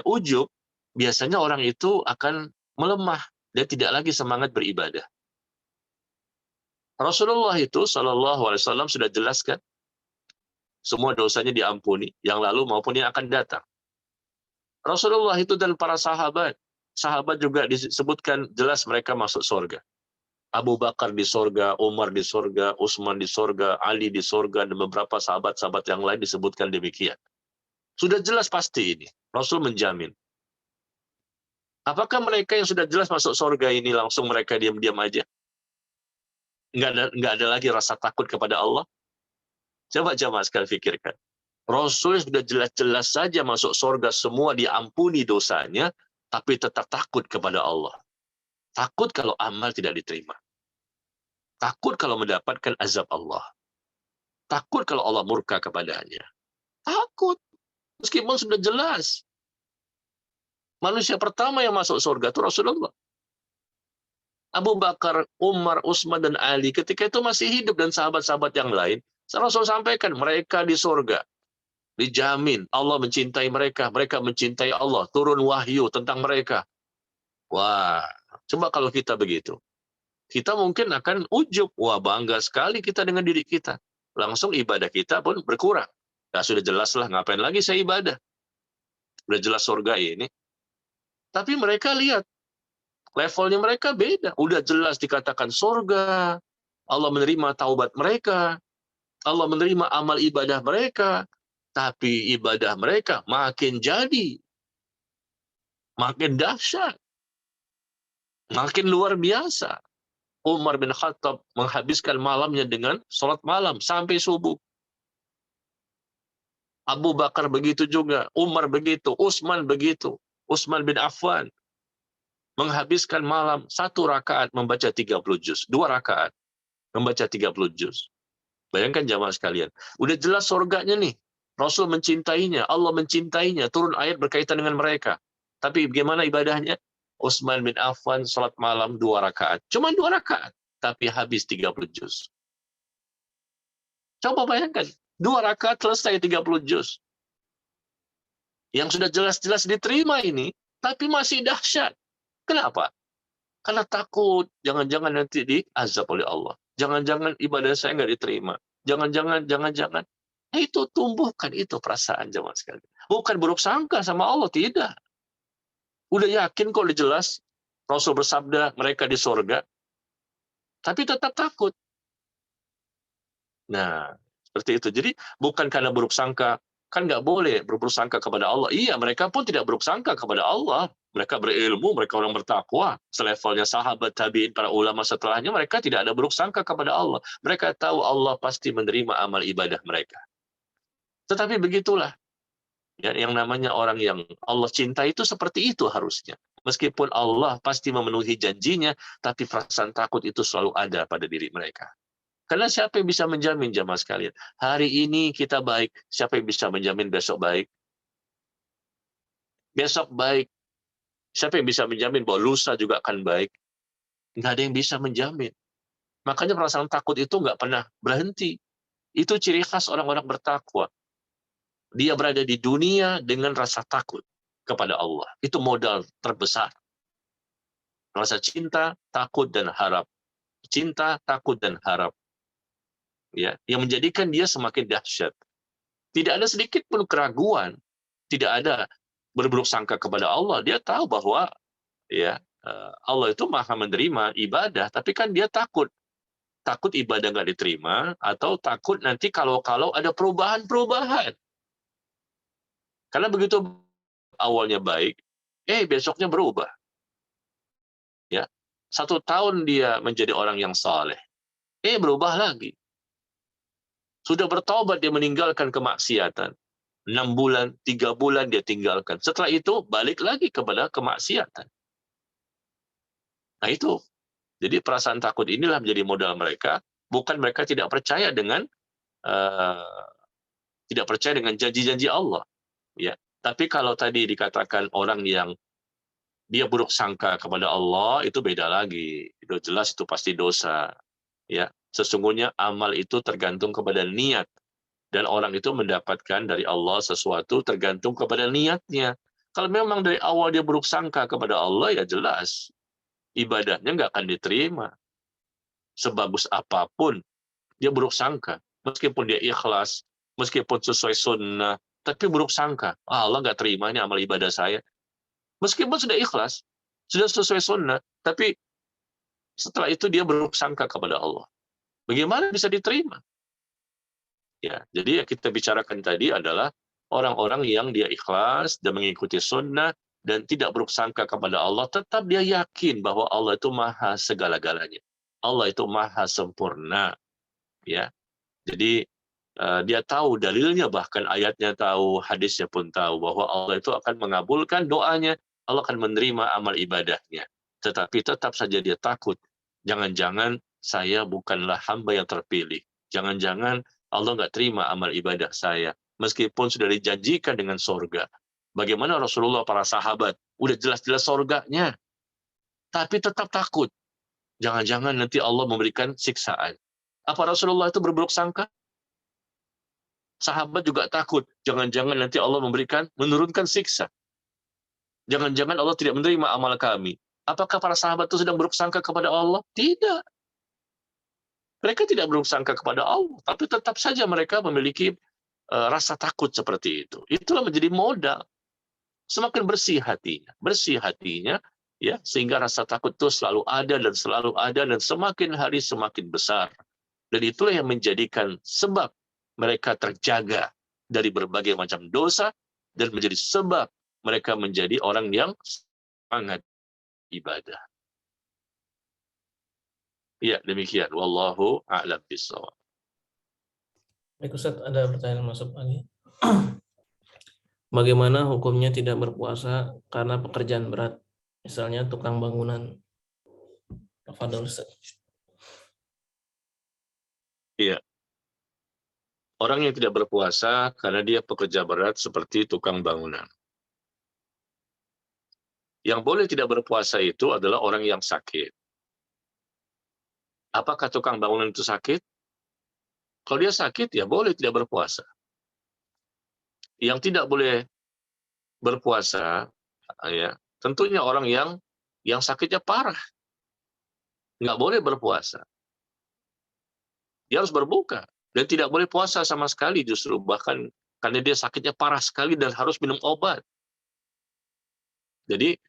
ujub, biasanya orang itu akan melemah dan tidak lagi semangat beribadah. Rasulullah itu Shallallahu Alaihi Wasallam sudah jelaskan semua dosanya diampuni, yang lalu maupun yang akan datang. Rasulullah itu dan para sahabat juga disebutkan jelas mereka masuk surga. Abu Bakar di surga, Umar di surga, Utsman di surga, Ali di surga, dan beberapa sahabat-sahabat yang lain disebutkan demikian. Sudah jelas pasti ini. Rasul menjamin. Apakah mereka yang sudah jelas masuk surga ini langsung mereka diam-diam aja? Nggak ada lagi rasa takut kepada Allah? Coba jamaah sekalian pikirkan. Rasul sudah jelas-jelas saja masuk surga, semua diampuni dosanya, tapi tetap takut kepada Allah. Takut kalau amal tidak diterima. Takut kalau mendapatkan azab Allah. Takut kalau Allah murka kepadanya. Takut. Meskipun sudah jelas. Manusia pertama yang masuk surga itu Rasulullah. Abu Bakar, Umar, Utsman, dan Ali ketika itu masih hidup dan sahabat-sahabat yang lain. Rasul sampaikan mereka di surga. Dijamin Allah mencintai mereka, mereka mencintai Allah, turun wahyu tentang mereka. Wah, coba kalau kita begitu. Kita mungkin akan ujub, wah bangga sekali kita dengan diri kita. Langsung ibadah kita pun berkurang. Nah, sudah jelas lah, ngapain lagi saya ibadah? Sudah jelas surga ini. Tapi mereka lihat, levelnya mereka beda. Udah jelas dikatakan surga, Allah menerima taubat mereka, Allah menerima amal ibadah mereka, tapi ibadah mereka makin jadi, makin dahsyat, makin luar biasa. Umar bin Khattab menghabiskan malamnya dengan sholat malam sampai subuh. Abu Bakar begitu juga, Umar begitu, Utsman begitu. Utsman bin Affan menghabiskan malam 1 rakaat membaca 30 juz, 2 rakaat membaca 30 juz. Bayangkan jamaah sekalian, udah jelas surganya nih. Rasul mencintainya, Allah mencintainya, turun ayat berkaitan dengan mereka. Tapi bagaimana ibadahnya? Utsman bin Affan salat malam 2 rakaat. Cuma 2 rakaat, tapi habis 30 juz. Coba bayangkan, 2 rakaat selesai 30 juz. Yang sudah jelas-jelas diterima ini, tapi masih dahsyat. Kenapa? Karena takut, jangan-jangan nanti diazab oleh Allah. Jangan-jangan ibadah saya nggak diterima. Jangan-jangan. Nah, itu tumbuhkan itu perasaan jemaah sekalian. Bukan buruk sangka sama Allah, tidak. Udah yakin kok, udah jelas. Rasul bersabda mereka di surga, tapi tetap takut. Nah, seperti itu. Jadi bukan karena buruk sangka, kan nggak boleh berburuk sangka kepada Allah. Iya, mereka pun tidak buruk sangka kepada Allah. Mereka berilmu, mereka orang bertakwa. Selevelnya sahabat, tabi'in, para ulama setelahnya, mereka tidak ada buruk sangka kepada Allah. Mereka tahu Allah pasti menerima amal ibadah mereka. Tetapi begitulah, ya, yang namanya orang yang Allah cinta itu seperti itu harusnya. Meskipun Allah pasti memenuhi janjinya, tapi perasaan takut itu selalu ada pada diri mereka. Karena siapa yang bisa menjamin jamaah sekalian? Hari ini kita baik, siapa yang bisa menjamin besok baik? Besok baik, siapa yang bisa menjamin bahwa lusa juga akan baik? Nggak ada yang bisa menjamin. Makanya perasaan takut itu nggak pernah berhenti. Itu ciri khas orang-orang bertakwa. Dia berada di dunia dengan rasa takut kepada Allah. Itu modal terbesar. Rasa cinta, takut, dan harap. Cinta, takut, dan harap. Ya, yang menjadikan dia semakin dahsyat. Tidak ada sedikit pun keraguan, tidak ada berburuk sangka kepada Allah. Dia tahu bahwa ya Allah itu maha menerima ibadah, tapi kan dia takut ibadah nggak diterima, atau takut nanti kalau ada perubahan. Karena begitu awalnya baik, besoknya berubah. Ya, 1 tahun dia menjadi orang yang saleh, berubah lagi. Sudah bertobat dia meninggalkan kemaksiatan. 6 bulan, 3 bulan dia tinggalkan. Setelah itu balik lagi kepada kemaksiatan. Nah itu. Jadi perasaan takut inilah menjadi modal mereka. Bukan mereka tidak percaya dengan janji-janji Allah. Ya. Tapi kalau tadi dikatakan orang yang dia buruk sangka kepada Allah, itu beda lagi. Itu jelas itu pasti dosa. Ya. Sesungguhnya amal itu tergantung kepada niat. Dan orang itu mendapatkan dari Allah sesuatu tergantung kepada niatnya. Kalau memang dari awal dia buruk sangka kepada Allah, ya jelas ibadahnya nggak akan diterima. Sebagus apapun dia buruk sangka, meskipun dia ikhlas, meskipun sesuai sunnah, tapi buruk sangka, Allah nggak terima ini amal ibadah saya. Meskipun sudah ikhlas, sudah sesuai sunnah, tapi setelah itu dia buruk sangka kepada Allah. Bagaimana bisa diterima? Ya, jadi yang kita bicarakan tadi adalah orang-orang yang dia ikhlas dan mengikuti sunnah dan tidak buruk sangka kepada Allah, tetap dia yakin bahwa Allah itu maha segala-galanya. Allah itu maha sempurna. Ya, jadi dia tahu dalilnya, bahkan ayatnya tahu, hadisnya pun tahu bahwa Allah itu akan mengabulkan doanya, Allah akan menerima amal ibadahnya. Tetapi tetap saja dia takut. Jangan-jangan saya bukanlah hamba yang terpilih. Jangan-jangan Allah nggak terima amal ibadah saya, meskipun sudah dijanjikan dengan surga. Bagaimana Rasulullah, para sahabat, udah jelas-jelas surganya, tapi tetap takut. Jangan-jangan nanti Allah memberikan siksaan. Apa Rasulullah itu berburuk sangka? Sahabat juga takut, jangan-jangan nanti Allah menurunkan siksa. Jangan-jangan Allah tidak menerima amal kami. Apakah para sahabat itu sedang buruk sangka kepada Allah? Tidak. Mereka tidak buruk sangka kepada Allah, tapi tetap saja mereka memiliki rasa takut seperti itu. Itulah menjadi modal. Semakin bersih hatinya, ya, sehingga rasa takut itu selalu ada dan semakin hari semakin besar. Dan itulah yang menjadikan sebab mereka terjaga dari berbagai macam dosa dan menjadi sebab mereka menjadi orang yang sangat ibadah. Ya, demikian. Wallahu a'lam bishawab. Baik Ustaz, ada pertanyaan masuk lagi. Bagaimana hukumnya tidak berpuasa karena pekerjaan berat, misalnya tukang bangunan? Tafadhol Ustaz. Iya. Orang yang tidak berpuasa karena dia pekerja berat seperti tukang bangunan. Yang boleh tidak berpuasa itu adalah orang yang sakit. Apakah tukang bangunan itu sakit? Kalau dia sakit, ya boleh tidak berpuasa. Yang tidak boleh berpuasa, ya, tentunya orang yang sakitnya parah. Nggak boleh berpuasa. Dia harus berbuka. Dan tidak boleh puasa sama sekali justru. Bahkan karena dia sakitnya parah sekali dan harus minum obat. Jadi,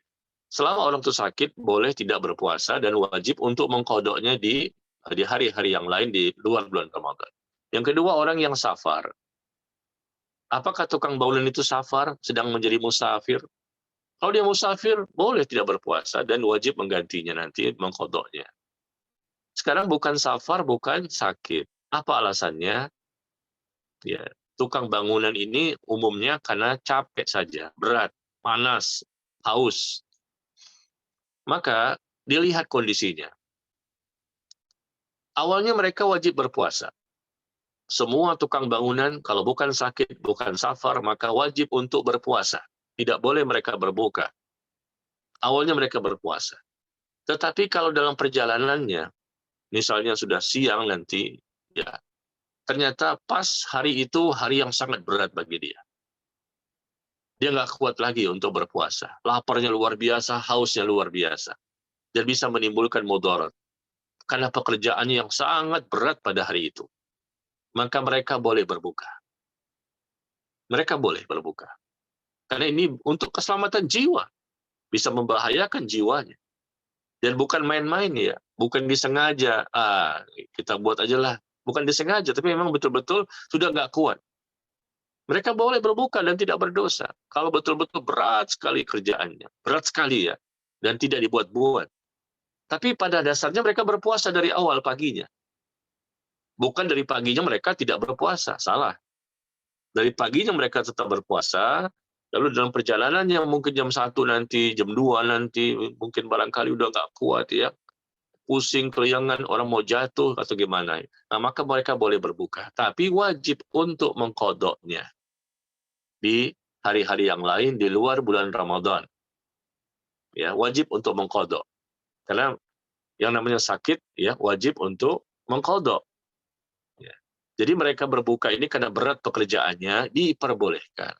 selama orang itu sakit, boleh tidak berpuasa dan wajib untuk mengkodoknya di hari-hari yang lain di luar bulan Ramadan. Yang kedua, orang yang safar. Apakah tukang bangunan itu safar, sedang menjadi musafir? Kalau dia musafir, boleh tidak berpuasa dan wajib menggantinya nanti, mengkodoknya. Sekarang bukan safar, bukan sakit. Apa alasannya? Ya, tukang bangunan ini umumnya karena capek saja, berat, panas, haus. Maka dilihat kondisinya. Awalnya mereka wajib berpuasa. Semua tukang bangunan, kalau bukan sakit, bukan safar, maka wajib untuk berpuasa. Tidak boleh mereka berbuka. Awalnya mereka berpuasa. Tetapi kalau dalam perjalanannya, misalnya sudah siang nanti, ya, ternyata pas hari itu hari yang sangat berat bagi dia. Dia nggak kuat lagi untuk berpuasa. Laparnya luar biasa, hausnya luar biasa. Dan bisa menimbulkan mudarat. Karena pekerjaannya yang sangat berat pada hari itu. Maka mereka boleh berbuka. Mereka boleh berbuka. Karena ini untuk keselamatan jiwa. Bisa membahayakan jiwanya. Dan bukan main-main ya. Bukan disengaja. Kita buat aja lah. Bukan disengaja, tapi memang betul-betul sudah nggak kuat. Mereka boleh berbuka dan tidak berdosa. Kalau betul-betul berat sekali kerjaannya. Berat sekali ya. Dan tidak dibuat-buat. Tapi pada dasarnya mereka berpuasa dari awal paginya. Bukan dari paginya mereka tidak berpuasa, salah. Dari paginya mereka tetap berpuasa, lalu dalam perjalanan yang mungkin jam 1 nanti, jam 2 nanti, mungkin barangkali udah nggak kuat ya, pusing, kelayangan, orang mau jatuh atau gimana. Nah, maka mereka boleh berbuka. Tapi wajib untuk mengkodoknya di hari-hari yang lain di luar bulan Ramadan. Ya, wajib untuk mengkodok. Karena yang namanya sakit, ya wajib untuk mengkodok. Jadi mereka berbuka ini karena berat pekerjaannya diperbolehkan.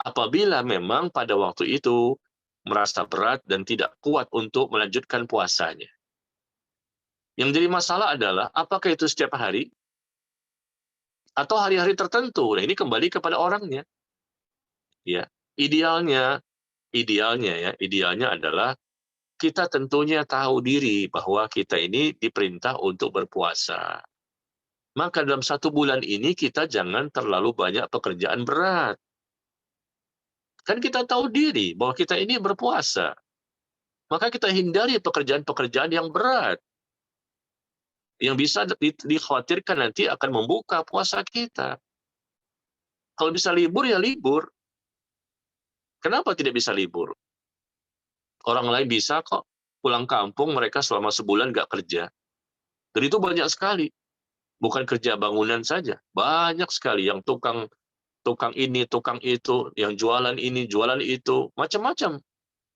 Apabila memang pada waktu itu merasa berat dan tidak kuat untuk melanjutkan puasanya. Yang jadi masalah adalah apakah itu setiap hari atau hari-hari tertentu. Nah, ini kembali kepada orangnya. Ya, idealnya adalah kita tentunya tahu diri bahwa kita ini diperintah untuk berpuasa. Maka dalam 1 bulan ini kita jangan terlalu banyak pekerjaan berat. Kan kita tahu diri bahwa kita ini berpuasa. Maka kita hindari pekerjaan-pekerjaan yang berat. Yang bisa dikhawatirkan nanti akan membuka puasa kita. Kalau bisa libur, ya libur. Kenapa tidak bisa libur? Orang lain bisa kok pulang kampung, mereka selama sebulan nggak kerja. Dan itu banyak sekali. Bukan kerja bangunan saja, banyak sekali yang tukang ini, tukang itu, yang jualan ini, jualan itu, macam-macam.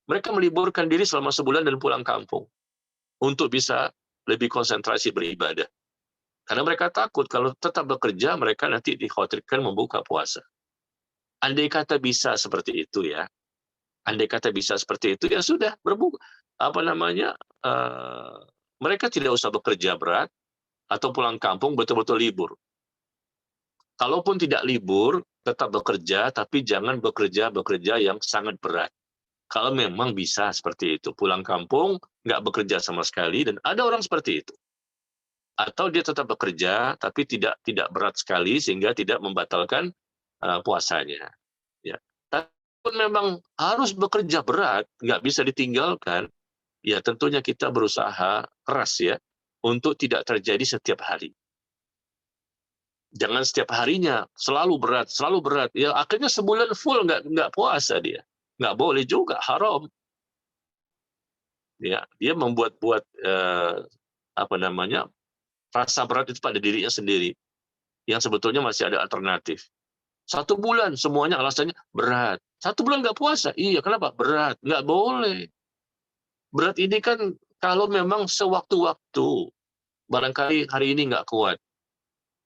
Mereka meliburkan diri selama sebulan dan pulang kampung untuk bisa lebih konsentrasi beribadah. Karena mereka takut kalau tetap bekerja, mereka nanti dikhawatirkan membuka puasa. Andai kata bisa seperti itu ya, andai kata bisa seperti itu, ya sudah berbuka. Apa namanya, mereka tidak usah bekerja berat atau pulang kampung betul-betul libur. Kalaupun tidak libur, tetap bekerja, tapi jangan bekerja yang sangat berat. Kalau memang bisa seperti itu, pulang kampung, nggak bekerja sama sekali, dan ada orang seperti itu. Atau dia tetap bekerja, tapi tidak berat sekali, sehingga tidak membatalkan puasanya. Ya. Tapi memang harus bekerja berat, nggak bisa ditinggalkan, ya tentunya kita berusaha keras ya, untuk tidak terjadi setiap hari. Jangan setiap harinya selalu berat, ya akhirnya sebulan full nggak puasa dia. Nggak boleh juga, haram. Ya, dia membuat-buat apa namanya, rasa berat itu pada dirinya sendiri, yang sebetulnya masih ada alternatif. 1 bulan semuanya alasannya berat. 1 bulan nggak puasa, iya kenapa? Berat, nggak boleh. Berat ini kan kalau memang sewaktu-waktu, barangkali hari ini nggak kuat,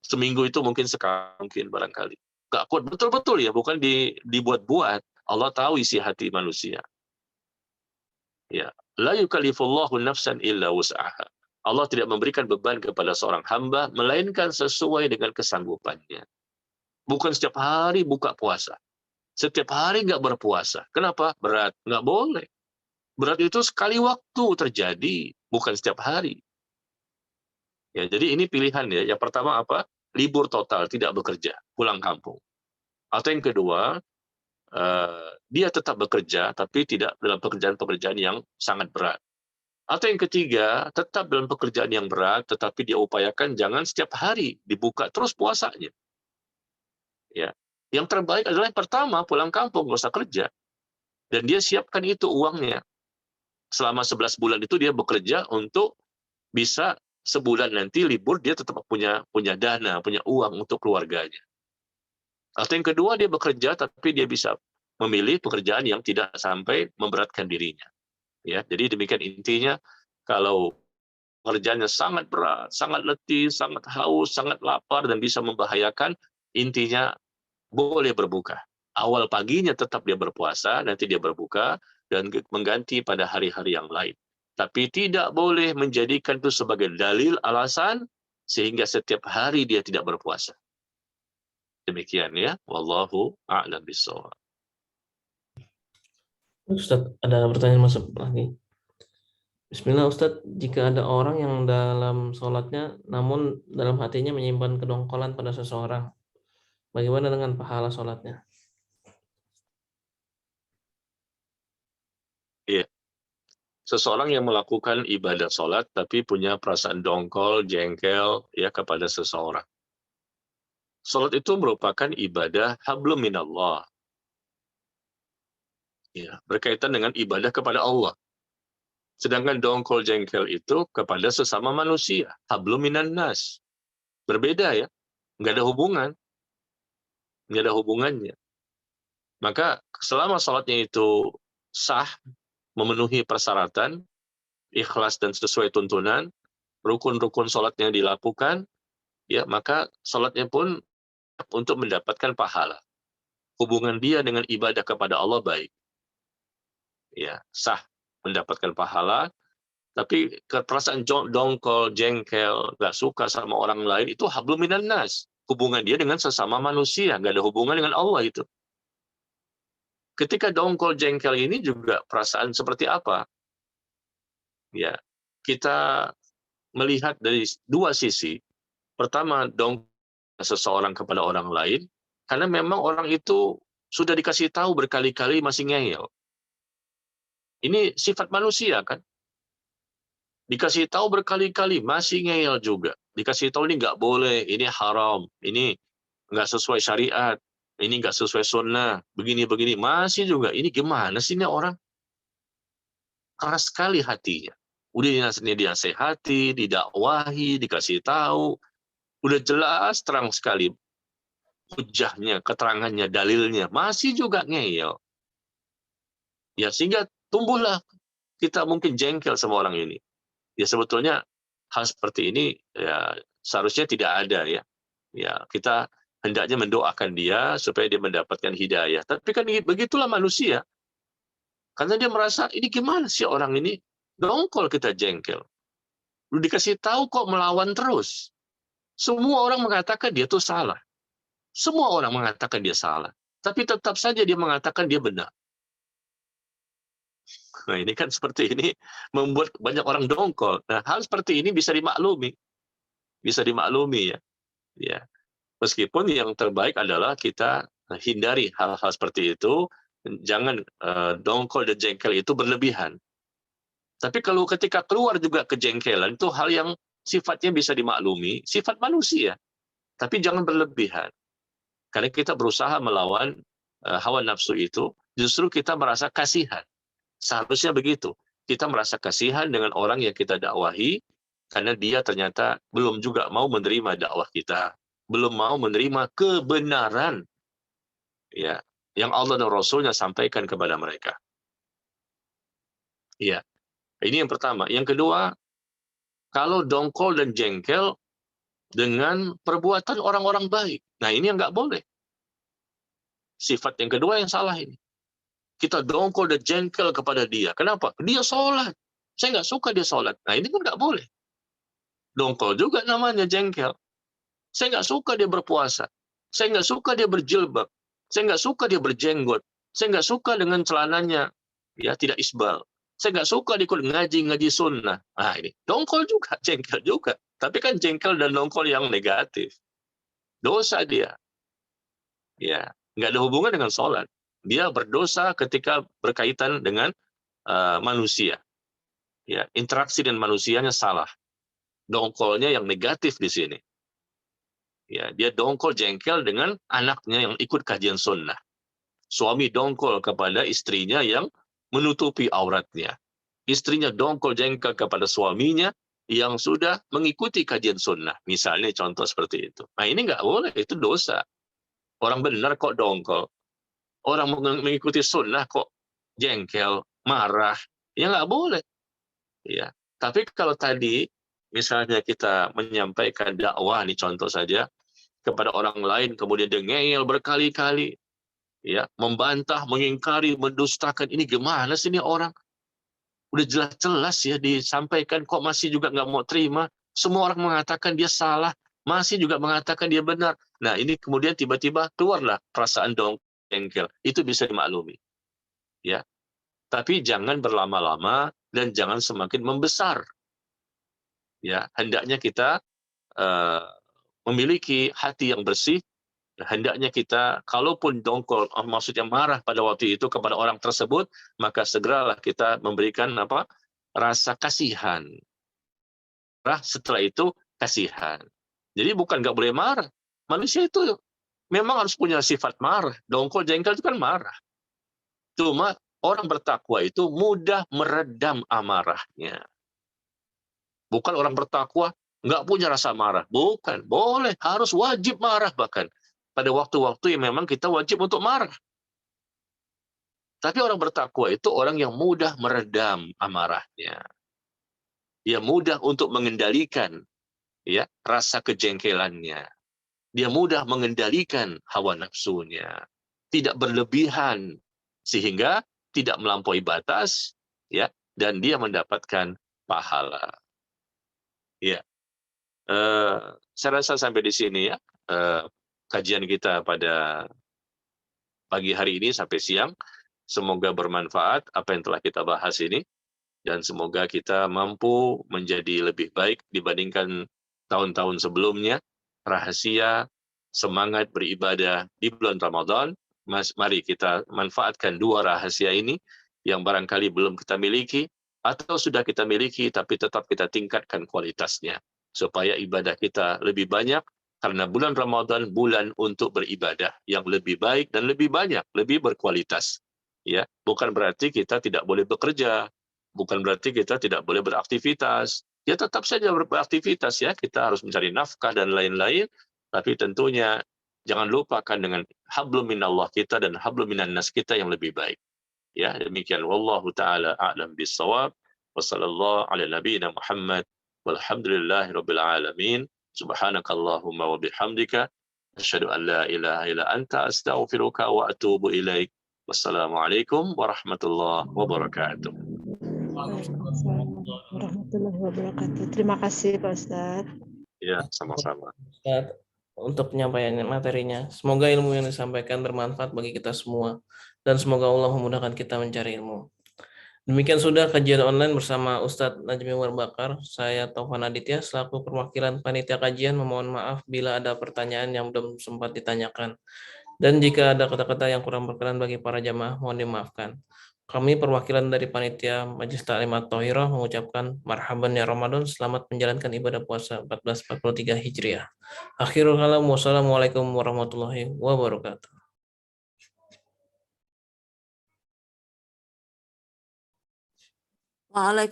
seminggu itu mungkin sekali, mungkin barangkali. Nggak kuat, betul-betul ya, bukan dibuat-buat. Allah tahu isi hati manusia. Ya, la yukallifullahu nafsan illa wus'aha. Allah tidak memberikan beban kepada seorang hamba, melainkan sesuai dengan kesanggupannya. Bukan setiap hari buka puasa. Setiap hari nggak berpuasa. Kenapa? Berat. Nggak boleh. Berat itu sekali waktu terjadi, bukan setiap hari. Ya, jadi ini pilihan ya. Yang pertama apa? Libur total, tidak bekerja, pulang kampung. Atau yang kedua, dia tetap bekerja, tapi tidak dalam pekerjaan-pekerjaan yang sangat berat. Atau yang ketiga, tetap dalam pekerjaan yang berat, tetapi dia upayakan jangan setiap hari dibuka terus puasanya. Ya, yang terbaik adalah yang pertama, pulang kampung, nggak usah kerja. Dan dia siapkan itu uangnya. Selama 11 bulan itu dia bekerja untuk bisa sebulan nanti libur, dia tetap punya dana, punya uang untuk keluarganya. Atau yang kedua, dia bekerja tapi dia bisa memilih pekerjaan yang tidak sampai memberatkan dirinya. Ya, jadi demikian intinya. Kalau pekerjaannya sangat berat, sangat letih, sangat haus, sangat lapar dan bisa membahayakan, intinya boleh berbuka. Awal paginya tetap dia berpuasa, nanti dia berbuka dan mengganti pada hari-hari yang lain. Tapi tidak boleh menjadikan itu sebagai dalil alasan sehingga setiap hari dia tidak berpuasa. Demikian ya, wallahu a'lam bishawab. Ustaz, ada pertanyaan masuk lagi. Bismillah Ustadz, jika ada orang yang dalam sholatnya namun dalam hatinya menyimpan kedongkolan pada seseorang, bagaimana dengan pahala sholatnya? Iya. Seseorang yang melakukan ibadah sholat tapi punya perasaan dongkol, jengkel ya kepada seseorang. Sholat itu merupakan ibadah hablum minallah. Ya, berkaitan dengan ibadah kepada Allah. Sedangkan dongkol jengkel itu kepada sesama manusia, hablum minan nas. Berbeda ya, nggak ada hubungan, nggak ada hubungannya. Maka selama sholatnya itu sah, memenuhi persyaratan, ikhlas dan sesuai tuntunan, rukun-rukun sholatnya dilakukan, ya maka sholatnya pun untuk mendapatkan pahala. Hubungan dia dengan ibadah kepada Allah baik. Ya, sah mendapatkan pahala, tapi perasaan dongkol, jengkel, nggak suka sama orang lain, itu hablum minan nas. Hubungan dia dengan sesama manusia, nggak ada hubungan dengan Allah itu. Ketika dongkol, jengkel ini juga perasaan seperti apa? Ya, kita melihat dari dua sisi. Pertama, dongkol seseorang kepada orang lain, karena memang orang itu sudah dikasih tahu berkali-kali masih ngeyel. Ini sifat manusia kan? Dikasih tahu berkali-kali masih ngeyel juga. Dikasih tahu ini nggak boleh, ini haram, ini nggak sesuai syariat, ini nggak sesuai sunnah, begini-begini, masih juga. Ini gimana sih ini orang? Keras sekali hatinya. Udah dinasehati, didakwahi, dikasih tahu, udah jelas terang sekali hujahnya, keterangannya, dalilnya, masih juga ngeyel. Ya sehingga tumbuhlah kita mungkin jengkel sama orang ini. Ya sebetulnya hal seperti ini ya seharusnya tidak ada ya. Ya, kita hendaknya mendoakan dia supaya dia mendapatkan hidayah. Tapi kan begitulah manusia. Karena dia merasa, ini gimana sih orang ini? Dongkol kita jengkel. Lu dikasih tahu kok melawan terus. Semua orang mengatakan dia tuh salah. Semua orang mengatakan dia salah. Tapi tetap saja dia mengatakan dia benar. Nah, ini kan seperti ini membuat banyak orang dongkol. Nah, hal seperti ini bisa dimaklumi. Bisa dimaklumi ya. Ya. Meskipun yang terbaik adalah kita hindari hal-hal seperti itu. Jangan dongkol dan jengkel itu berlebihan. Tapi kalau ketika keluar juga kejengkelan, itu hal yang sifatnya bisa dimaklumi, sifat manusia. Tapi jangan berlebihan. Karena kita berusaha melawan hawa nafsu itu, justru kita merasa kasihan. Seharusnya begitu. Kita merasa kasihan dengan orang yang kita dakwahi, karena dia ternyata belum juga mau menerima dakwah kita. Belum mau menerima kebenaran ya yang Allah dan Rasulnya sampaikan kepada mereka. Ya, ini yang pertama. Yang kedua, kalau dongkol dan jengkel dengan perbuatan orang-orang baik. Nah, ini yang nggak boleh. Sifat yang kedua yang salah ini. Kita dongkol dan jengkel kepada dia. Kenapa? Dia sholat. Saya nggak suka dia sholat. Nah, ini kan nggak boleh. Dongkol juga namanya jengkel. Saya nggak suka dia berpuasa. Saya nggak suka dia berjilbab. Saya nggak suka dia berjenggot. Saya nggak suka dengan celananya. Ya, tidak isbal. Saya nggak suka dia ikut ngaji sunnah. Nah, ini dongkol juga, jengkel juga. Tapi kan jengkel dan dongkol yang negatif. Dosa dia. Ya, nggak ada hubungan dengan sholat. Dia berdosa ketika berkaitan dengan manusia. Ya, interaksi dengan manusianya salah. Dongkolnya yang negatif di sini. Ya, dia dongkol jengkel dengan anaknya yang ikut kajian sunnah. Suami dongkol kepada istrinya yang menutupi auratnya. Istrinya dongkol jengkel kepada suaminya yang sudah mengikuti kajian sunnah. Misalnya contoh seperti itu. Nah, ini nggak boleh, itu dosa. Orang benar kok dongkol. Orang mengikuti sunnah kok jengkel, marah. Ya nggak boleh. Ya. Tapi kalau tadi misalnya kita menyampaikan dakwah, nih contoh saja, kepada orang lain, kemudian dia ngeyel berkali-kali, ya, membantah, mengingkari, mendustakan, ini gimana sih ini orang? Udah jelas-jelas ya disampaikan, kok masih juga nggak mau terima. Semua orang mengatakan dia salah, masih juga mengatakan dia benar. Nah, ini kemudian tiba-tiba keluarlah perasaan jengkel. Itu bisa dimaklumi. Ya. Tapi jangan berlama-lama dan jangan semakin membesar. Ya, hendaknya kita memiliki hati yang bersih. Hendaknya kita, kalaupun dongkol, maksudnya marah pada waktu itu kepada orang tersebut, maka segeralah kita memberikan rasa kasihan. Setelah itu kasihan. Jadi bukan nggak boleh marah. Manusia itu memang harus punya sifat marah. Dongkol, jengkel itu kan marah. Cuma orang bertakwa itu mudah meredam amarahnya. Bukan orang bertakwa nggak punya rasa marah. Bukan, boleh, harus wajib marah bahkan. Pada waktu-waktu yang memang kita wajib untuk marah. Tapi orang bertakwa itu orang yang mudah meredam amarahnya. Dia mudah untuk mengendalikan ya rasa kejengkelannya. Dia mudah mengendalikan hawa nafsunya. Tidak berlebihan sehingga tidak melampaui batas ya, dan dia mendapatkan pahala. Ya. Saya rasa sampai di sini ya kajian kita pada pagi hari ini sampai siang. Semoga bermanfaat apa yang telah kita bahas ini, dan semoga kita mampu menjadi lebih baik dibandingkan tahun-tahun sebelumnya. Rahasia semangat beribadah di bulan Ramadan, mari kita manfaatkan dua rahasia ini yang barangkali belum kita miliki, atau sudah kita miliki tapi tetap kita tingkatkan kualitasnya, supaya ibadah kita lebih banyak, karena bulan Ramadan bulan untuk beribadah yang lebih baik dan lebih banyak, lebih berkualitas. Ya, bukan berarti kita tidak boleh bekerja, bukan berarti kita tidak boleh beraktivitas. Ya, tetap saja beraktivitas ya, kita harus mencari nafkah dan lain-lain, tapi tentunya jangan lupakan dengan hablum minallah kita dan hablum minan nas kita yang lebih baik. Ya, demikian wallahu taala a'lam bissawab. Wassallallahu ala nabiyina Muhammad walhamdulillahirabbil alamin. Subhanakallahumma wa bihamdika asyhadu an la ilaha illa anta astaghfiruka wa atubu ilaik. Wassalamualaikum warahmatullahi wabarakatuh. Waalaikumsalam warahmatullahi wabarakatuh. Terima kasih Pak Ustadz. Ya, sama-sama. Ustadz, untuk penyampaian materinya. Semoga ilmu yang disampaikan bermanfaat bagi kita semua. Dan semoga Allah memudahkan kita mencari ilmu. Demikian sudah kajian online bersama Ustadz Najmi Umar Bakar. Saya Taufan Aditya selaku perwakilan panitia kajian memohon maaf bila ada pertanyaan yang belum sempat ditanyakan. Dan jika ada kata-kata yang kurang berkenan bagi para jamaah, mohon dimaafkan. Kami perwakilan dari panitia Majelis Ta'lim At-Thahirah mengucapkan marhaban ya Ramadan, selamat menjalankan ibadah puasa 1443 Hijriah. Akhirul kalam, wassalamualaikum warahmatullahi wabarakatuh. Waalaikumsalam.